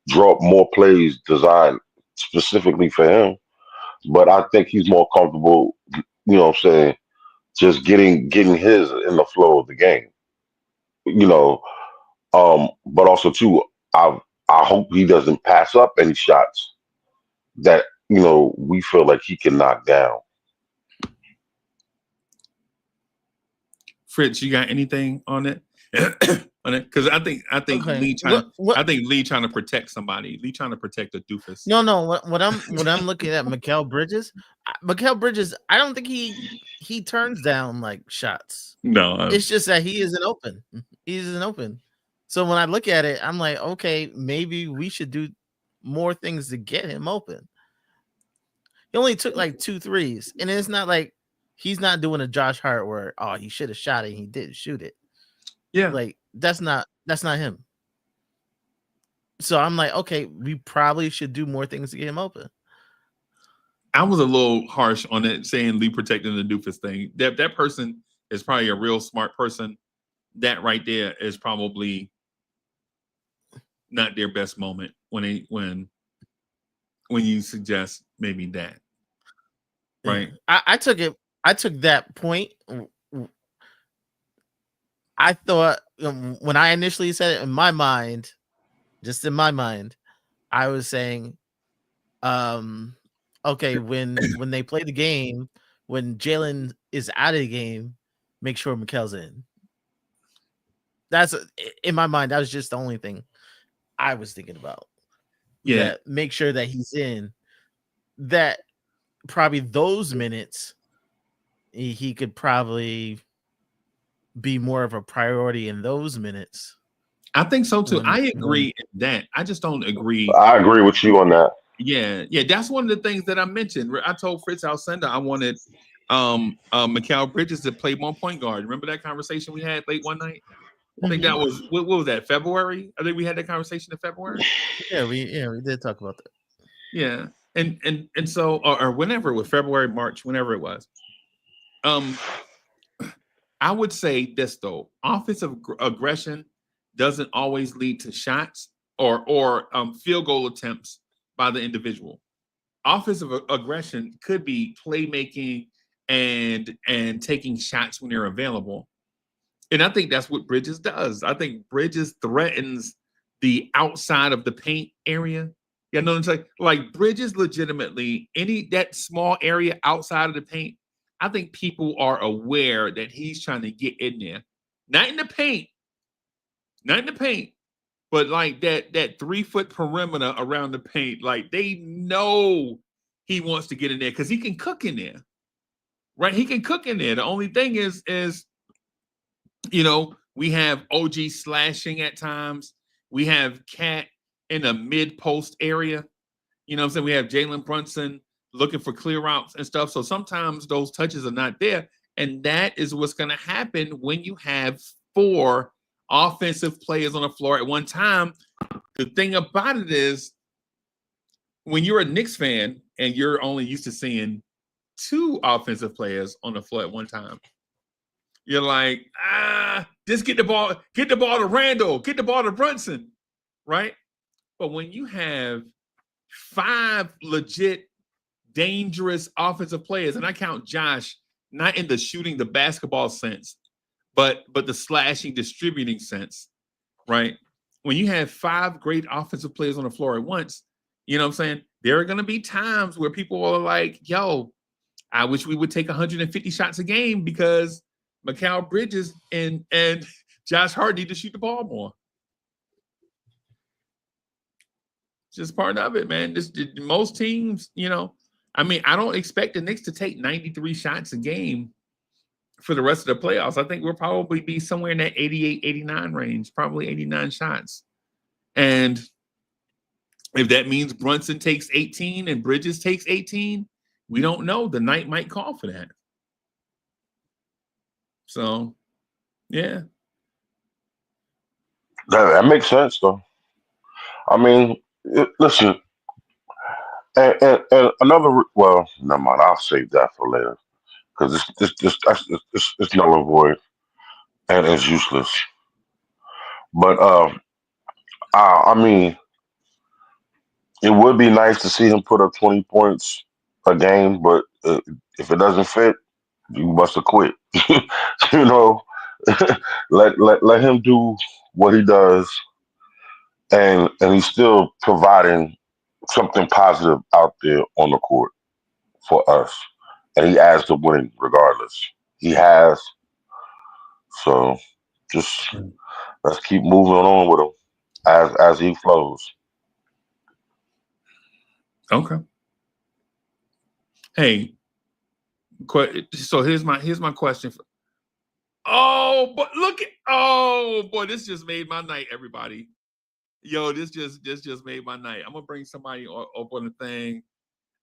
draw up more plays designed specifically for him. But I think he's more comfortable, what I'm saying, just getting his in the flow of the game. You know, but also too, I hope he doesn't pass up any shots that we feel like he can knock down. Fritz, you got anything on it? On it? Because I think Okay. Lee trying to protect somebody. Lee trying to protect a doofus. No. What I'm looking at Mikal Bridges. Mikal Bridges, I don't think he turns down like shots. No, It's just that he isn't open. He isn't open. So when I look at it, I'm like, okay, maybe we should do more things to get him open. He only took like 2 threes, and it's not like he's not doing a Josh Hart where he should have shot it and he didn't shoot it. Yeah, like that's not him. So I'm like, okay, we probably should do more things to get him open. I was a little harsh on it, saying Lee protecting the doofus thing. That person is probably a real smart person. That right there is probably not their best moment when you suggest maybe that. Right. I took that point. I thought when I initially said it in my mind, I was saying, okay, when they play the game, when Jalen is out of the game, make sure Mikal's in. That's in my mind. That was just the only thing I was thinking about. Yeah, that make sure that he's in. That probably those minutes, he could probably be more of a priority in those minutes. I think so too. I agree in that. I just don't agree. I agree with you on that. Yeah. That's one of the things that I mentioned. I told Fritz Alcindor I wanted Mikal Bridges to play more point guard. Remember that conversation we had late one night? I think that was what was that, February? I think we had that conversation in February. Yeah, we did talk about that. Yeah. And so or whenever it was, February, March, whenever it was. I would say this though: offensive aggression doesn't always lead to shots or field goal attempts by the individual. Offensive aggression could be playmaking and taking shots when they're available. And I think that's what Bridges does. I think Bridges threatens the outside of the paint area. You know what I'm saying? Like Bridges legitimately, that small area outside of the paint, I think people are aware that he's trying to get in there. Not in the paint, but like that 3-foot perimeter around the paint. Like they know he wants to get in there because he can cook in there. Right? He can cook in there. The only thing is we have OG slashing at times. We have Cat in a mid-post area. You know what I'm saying? We have Jalen Brunson looking for clear routes and stuff. So sometimes those touches are not there. And that is what's going to happen when you have 4 offensive players on the floor at one time. The thing about it is when you're a Knicks fan and you're only used to seeing 2 offensive players on the floor at one time, you're like, just get the ball to Randall, get the ball to Brunson, right? But when you have 5 legit dangerous offensive players, and I count Josh not in the shooting the basketball sense, but the slashing, distributing sense, right? When you have 5 great offensive players on the floor at once, you know what I'm saying? There are going to be times where people are like, yo, I wish we would take 150 shots a game because Mikal Bridges and Josh Hart need to shoot the ball more. It's just part of it, man. Most teams, I mean, I don't expect the Knicks to take 93 shots a game for the rest of the playoffs. I think we'll probably be somewhere in that 88, 89 range, probably 89 shots. And if that means Brunson takes 18 and Bridges takes 18, we don't know. The night might call for that. So, yeah. That makes sense, though. I mean, listen, And another, well, never mind. I'll save that for later because it's null and void and it's useless. But I mean, it would be nice to see him put up 20 points a game, but if it doesn't fit, you must have quit. you know, let him do what he does, and he's still providing something positive out there on the court for us, and he adds to winning regardless. He has, so just let's keep moving on with him as he flows. Okay. Hey, so here's my question. Oh, but look at this just made my night, everybody. Yo, this just made my night. I'm gonna bring somebody up on the thing,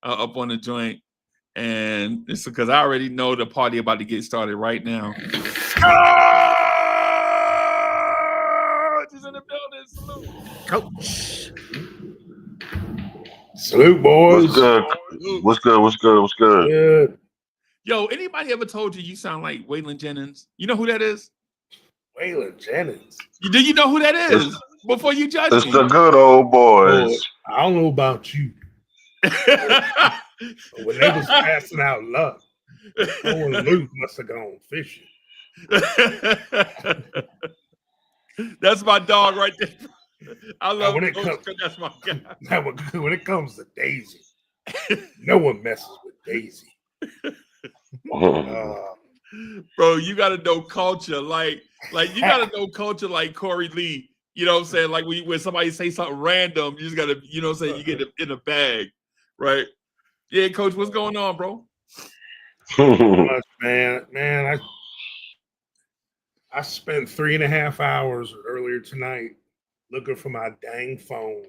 up on the joint, and it's because I already know the party about to get started right now. He's in the building. Salute, Coach. Salute, boys. What's good? What's good? What's good? What's good? Good. Yo, anybody ever told you sound like Waylon Jennings? You know who that is? Waylon Jennings. Do you know who that is? Before you judge It's me. the good old boys. Oh, I don't know about you. When they was passing out luck, Owen Luke must have gone fishing. That's my dog right there. I love when Coach, that's my guy. Now, when it comes to Daisy, no one messes with Daisy. Bro, you gotta know culture. Like you gotta know culture like Corey Lee. You know what I'm saying? Like when somebody say something random, you just gotta, you know what I'm saying, you get it in a bag, right? Yeah, Coach, what's going on, bro? Much, man. I spent 3.5 hours earlier tonight looking for my dang phone.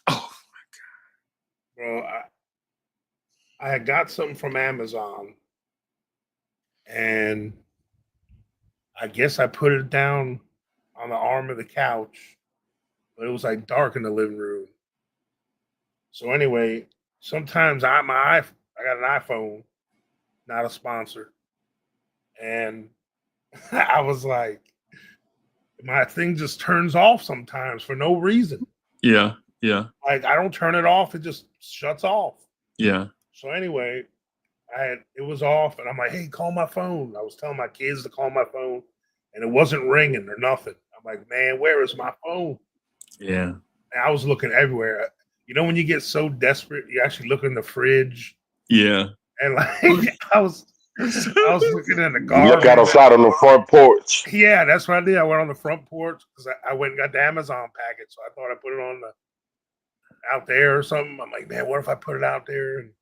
Oh my god, bro! I had got something from Amazon, and I guess I put it down on the arm of the couch, but it was like dark in the living room. So anyway, sometimes I got an iPhone, not a sponsor, and I was like, my thing just turns off sometimes for no reason. Yeah. Like I don't turn it off; it just shuts off. Yeah. So anyway, it was off, and I'm like, hey, call my phone. I was telling my kids to call my phone, and it wasn't ringing or nothing. I'm like, man, where is my phone? Yeah. And I was looking everywhere. You know, when you get so desperate, you actually look in the fridge. Yeah. And like I was looking in the garbage. Look outside on the front porch. Yeah, that's what I did. I went on the front porch because I went and got the Amazon package. So I thought I put it out there or something. I'm like, man, what if I put it out there and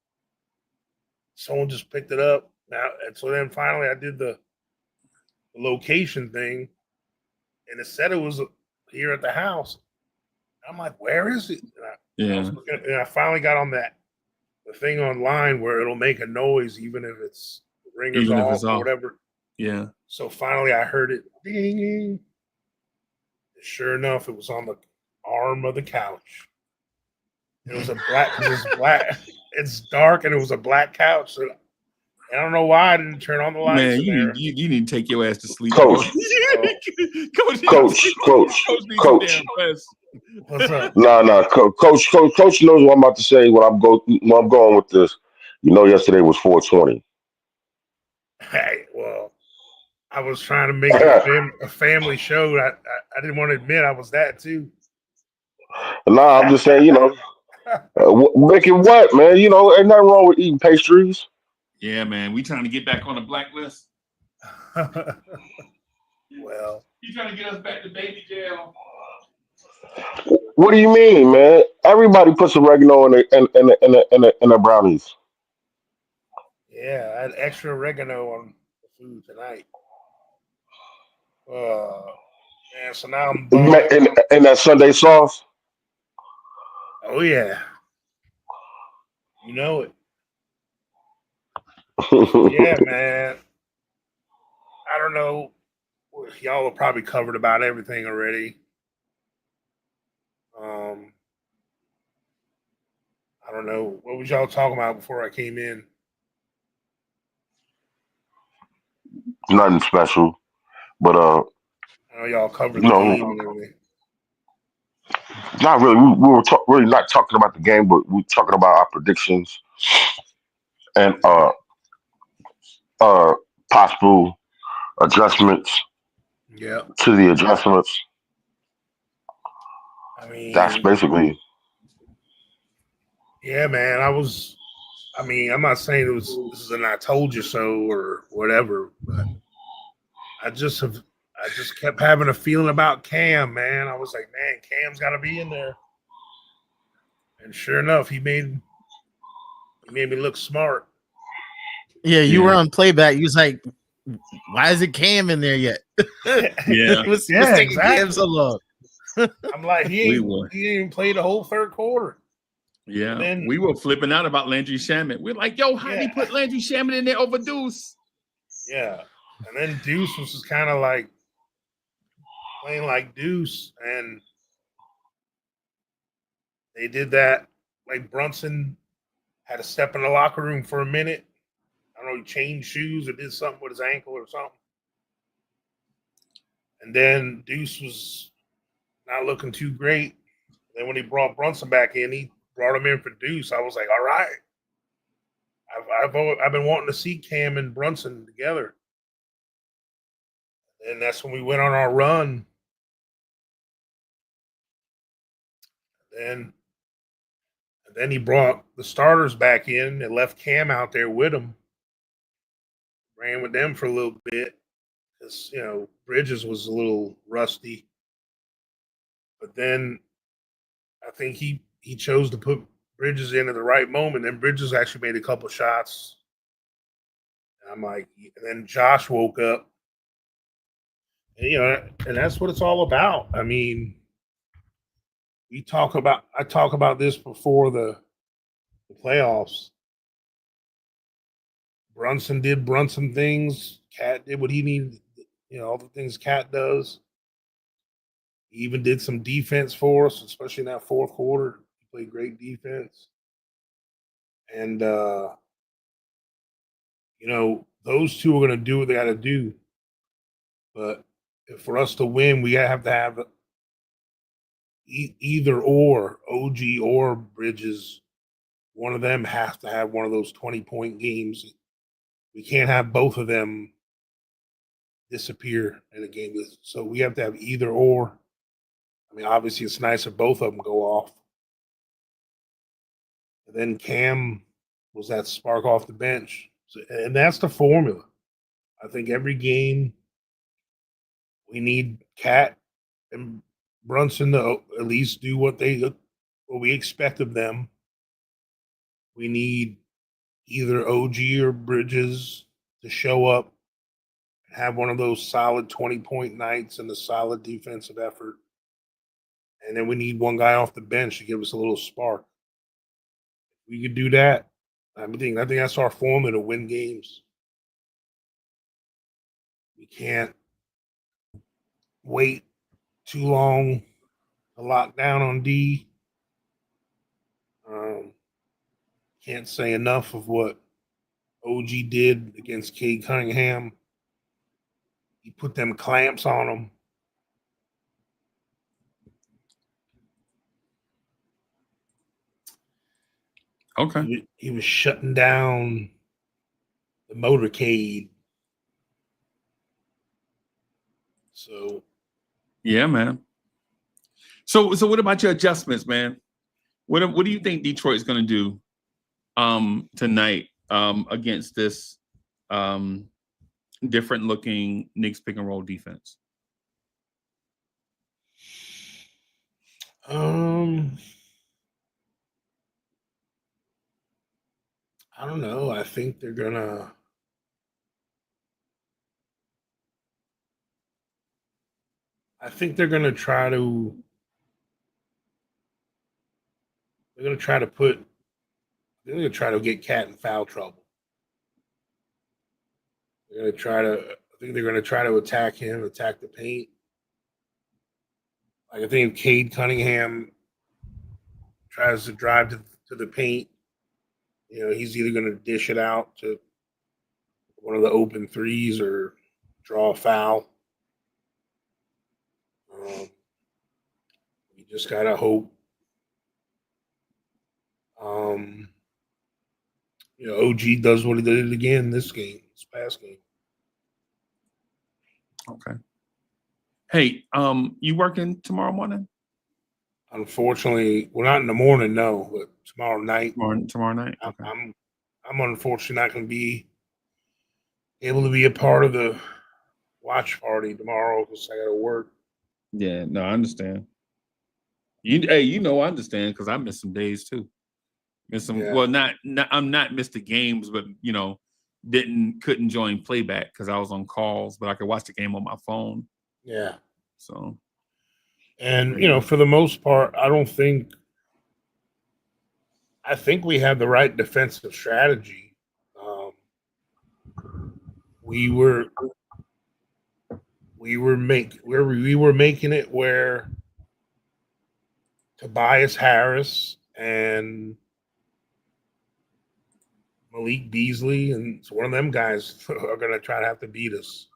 someone just picked it up? Now, and so then finally I did the location thing, and it said it was here at the house. I'm like, where is it? And I finally got on the thing online where it'll make a noise even if it's ringers off or whatever. Yeah. So finally I heard it ding. Sure enough, it was on the arm of the couch. It was black. It's dark and it was a black couch. So I don't know why I didn't turn on the lights. Man, you need to take your ass to sleep, Coach. Coach. What's up? Nah. Coach knows what I'm about to say when I'm going with this. You know, yesterday was 420. Hey, well, I was trying to make it a family show. I didn't want to admit I was that too. Nah, I'm just saying, you know, making what, man? You know, ain't nothing wrong with eating pastries. Yeah, man. We trying to get back on the blacklist. Well, you trying to get us back to baby jail. What do you mean, man? Everybody puts oregano in the brownies. Yeah, I had extra oregano on the food tonight. Man, so now I'm in that Sunday sauce. Oh yeah, you know it. Yeah, man. I don't know. Y'all have probably covered about everything already. I don't know. What was y'all talking about before I came in? Nothing special, but I know y'all covered you the know, game and everything. not really. We were really not talking about the game, but we talking about our predictions and uh possible adjustments Yeah. to the adjustments. I That's mean, basically. yeah, man. I'm not saying this is an I told you so or whatever, but I just kept having a feeling about Cam, man. I was like, man, Cam's got to be in there. And sure enough, he made me look smart. Yeah, you were Yeah. on playback. You was like, why is it Cam in there yet? Yeah. what's Yeah, taking Cam exactly. so long? I'm like, he We ain't were. he ain't even played the whole third quarter. Yeah. And then We were flipping out about Landry Shamet. We're like, yo, how'd he Yeah. put Landry Shamet in there over Deuce? Yeah. And then Deuce was just kind of like playing like Deuce. And they did that. Like Brunson had to step in the locker room for a minute. I don't know, he changed shoes or did something with his ankle or something. And then Deuce was not looking too great. Then when he brought Brunson back in, he brought him in for Deuce. I was like, all right. I've been wanting to see Cam and Brunson together. And that's when we went on our run. And then he brought the starters back in and left Cam out there with him. Ran with them for a little bit because Bridges was a little rusty. But then I think he chose to put Bridges in at the right moment. And Bridges actually made a couple shots. And I'm like, and then Josh woke up. And, and that's what it's all about. I mean, I talk about this before the playoffs. Brunson did Brunson things. Cat did what he needed. All the things Cat does. He even did some defense for us, especially in that fourth quarter. He played great defense. And those two are going to do what they got to do. But for us to win, we have to have either or OG or Bridges. One of them has to have one of those 20-point games. We can't have both of them disappear in a game. So we have to have either or. I mean, obviously, it's nice if both of them go off. And then Cam was that spark off the bench. And that's the formula. I think every game we need Cat and Brunson to at least do what we expect of them. We need either OG or Bridges to show up and have one of those solid 20-point nights and a solid defensive effort. And then we need one guy off the bench to give us a little spark. We could do that. I think that's our formula to win games. We can't wait too long to lock down on D. Can't say enough of what OG did against Cade Cunningham. He put them clamps on him. Okay. He was shutting down the motorcade. So Yeah, man. So what about your adjustments, man? What do you think Detroit's going to do tonight against this different looking Knicks pick and roll defense? I don't know. I think they're gonna. I think they're gonna try to. They're gonna try to put. They're gonna try to get Cat in foul trouble. They're gonna try to. I think they're gonna try to attack him, attack the paint. Like I think if Cade Cunningham tries to drive to to the paint. You know, he's either going to dish it out to one of the open threes or draw a foul. You just gotta hope. OG does what he did again this past game. Okay. Hey, you working tomorrow morning? Unfortunately, well, not in the morning, no, but tomorrow night. Tomorrow night. Okay. I'm unfortunately not going to be able to be a part of the watch party tomorrow because I got to work. Yeah, no, I understand. I understand because I missed some days too. Missed some. Yeah. Well, I'm not missed the games, but couldn't join playback because I was on calls, but I could watch the game on my phone. Yeah. So. And for the most part, I think we had the right defensive strategy. We were making it where Tobias Harris and Malik Beasley and one of them guys are going to try to have to beat us.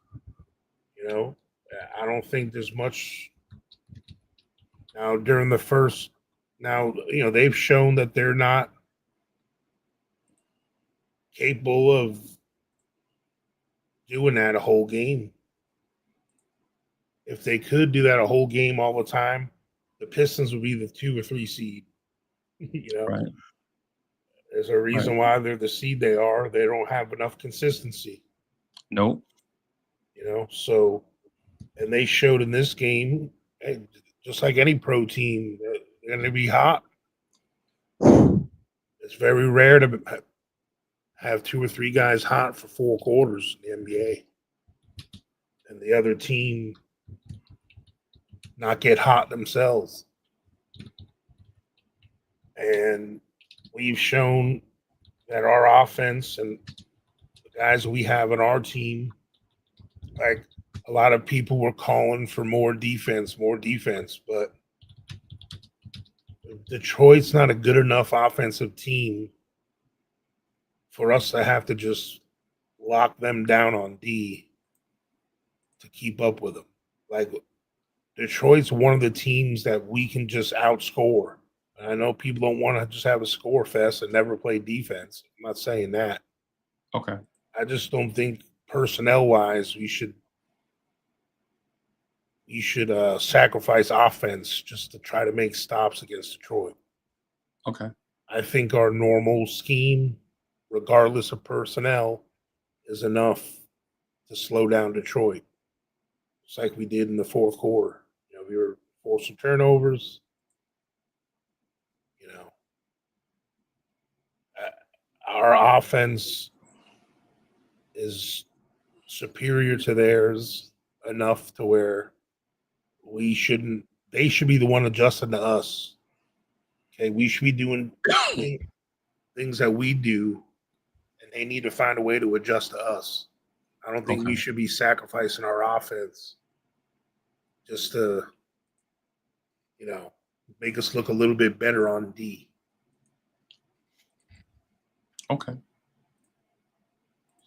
I don't think there's much now during the first. Now, they've shown that they're not capable of doing that a whole game. If they could do that a whole game all the time, the Pistons would be the 2 or 3 seed. Right. There's a reason why they're the seed they are. They don't have enough consistency. Nope. So, and they showed in this game, just like any pro team, they're going to be hot. It's very rare to have 2 or 3 guys hot for 4 quarters in the NBA, and the other team not get hot themselves. And we've shown that our offense and the guys we have on our team, like a lot of people were calling for more defense, but Detroit's not a good enough offensive team for us to have to just lock them down on D to keep up with them. Like, Detroit's one of the teams that we can just outscore. I know people don't want to just have a score fest and never play defense. I'm not saying that. Okay. I just don't think personnel-wise we should sacrifice offense just to try to make stops against Detroit. Okay. I think our normal scheme, regardless of personnel, is enough to slow down Detroit. It's like we did in the fourth quarter. We were forcing turnovers. Our offense is superior to theirs enough to where they should be the one adjusting to us. Okay, we should be doing things that we do, and they need to find a way to adjust to us. I don't think we should be sacrificing our offense just to, make us look a little bit better on D. Okay.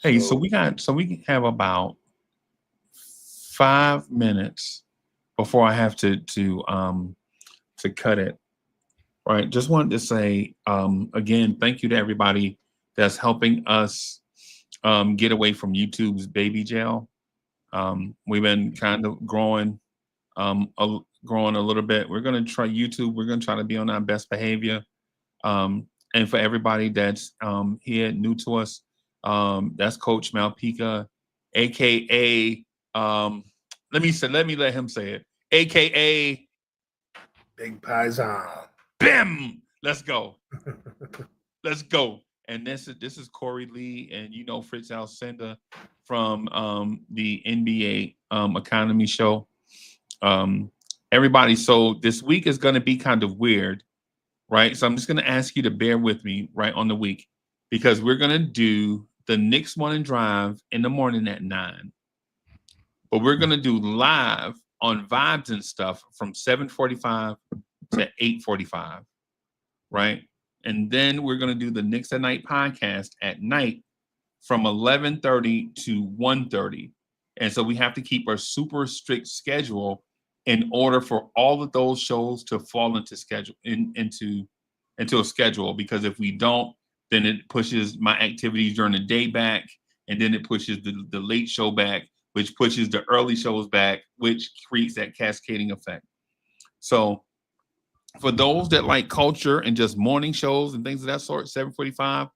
Hey, so we have about 5 minutes before I have to cut it. Right. Just wanted to say again, thank you to everybody that's helping us get away from YouTube's baby jail. We've been kind of growing a little bit. We're going to try YouTube. We're going to try to be on our best behavior. And for everybody that's here new to us, that's Coach Malpica, aka let me let him say it, aka Big Paisan. Bim. Let's go. Let's go. And this is Corey Lee and Fritz Alcindor from the NBA Economy Show. Everybody, so this week is going to be kind of weird, right? So I'm just going to ask you to bear with me right on the week because we're going to do the Knicks Morning Drive in the morning at 9. But we're going to do live on Vibes and stuff from 7:45 to 8:45, right? And then we're going to do the Knicks at Night podcast at night from 11:30 to 1:30. And so we have to keep a super strict schedule in order for all of those shows to fall into a schedule. Because if we don't, then it pushes my activities during the day back, and then it pushes the late show back, which pushes the early shows back, which creates that cascading effect. So for those that like culture and just morning shows and things of that sort, 7:45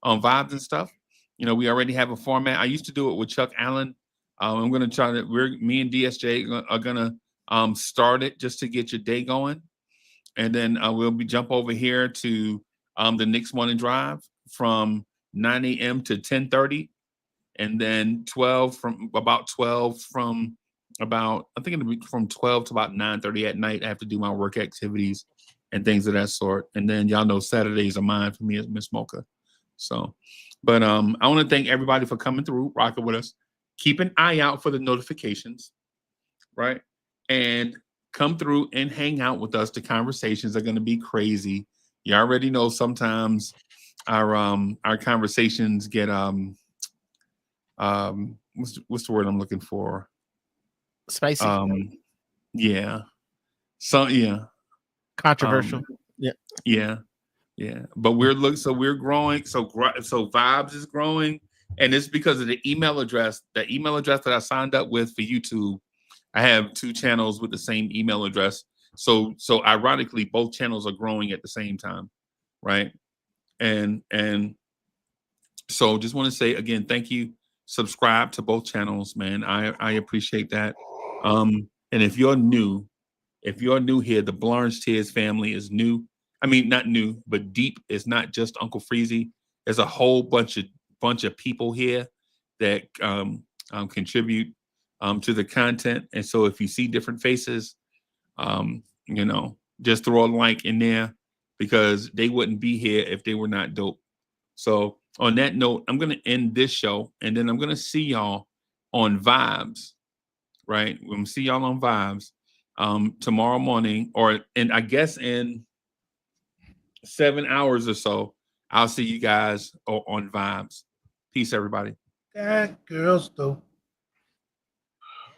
on Vibes and stuff, we already have a format. I used to do it with Chuck Allen. I'm going to try to, me and DSJ are going to start it just to get your day going. And then we'll jump over here to the Knicks Morning Drive from 9 a.m. to 10:30. And then 12 from about 12 from about, I think it'll be from 12 to about 9:30 at night. I have to do my work activities and things of that sort. And then y'all know Saturdays are mine for me as Miss Mocha. So, but I want to thank everybody for coming through, rocking with us. Keep an eye out for the notifications, right? And come through and hang out with us. The conversations are going to be crazy. You already know sometimes our conversations get what's the word I'm looking for? Spicy. Yeah. So yeah. Controversial. Yeah. But we're growing. So Vibes is growing, and it's because of the email address. The email address that I signed up with for YouTube, I have 2 channels with the same email address. So ironically, both channels are growing at the same time, right? And so just want to say again, thank you. Subscribe to both channels, man. I appreciate that. And if you're new here, the Blarns Tears family is new. I mean, not new, but deep. Is not just Uncle Freezy. There's a whole bunch of people here that contribute to the content. And so if you see different faces, just throw a like in there, because they wouldn't be here if they were not dope. So on that note, I'm going to end this show, and then I'm going to see y'all on Vibes, right? We're going to see y'all on Vibes tomorrow morning, and I guess in 7 hours or so, I'll see you guys on Vibes. Peace, everybody. That girl's dope.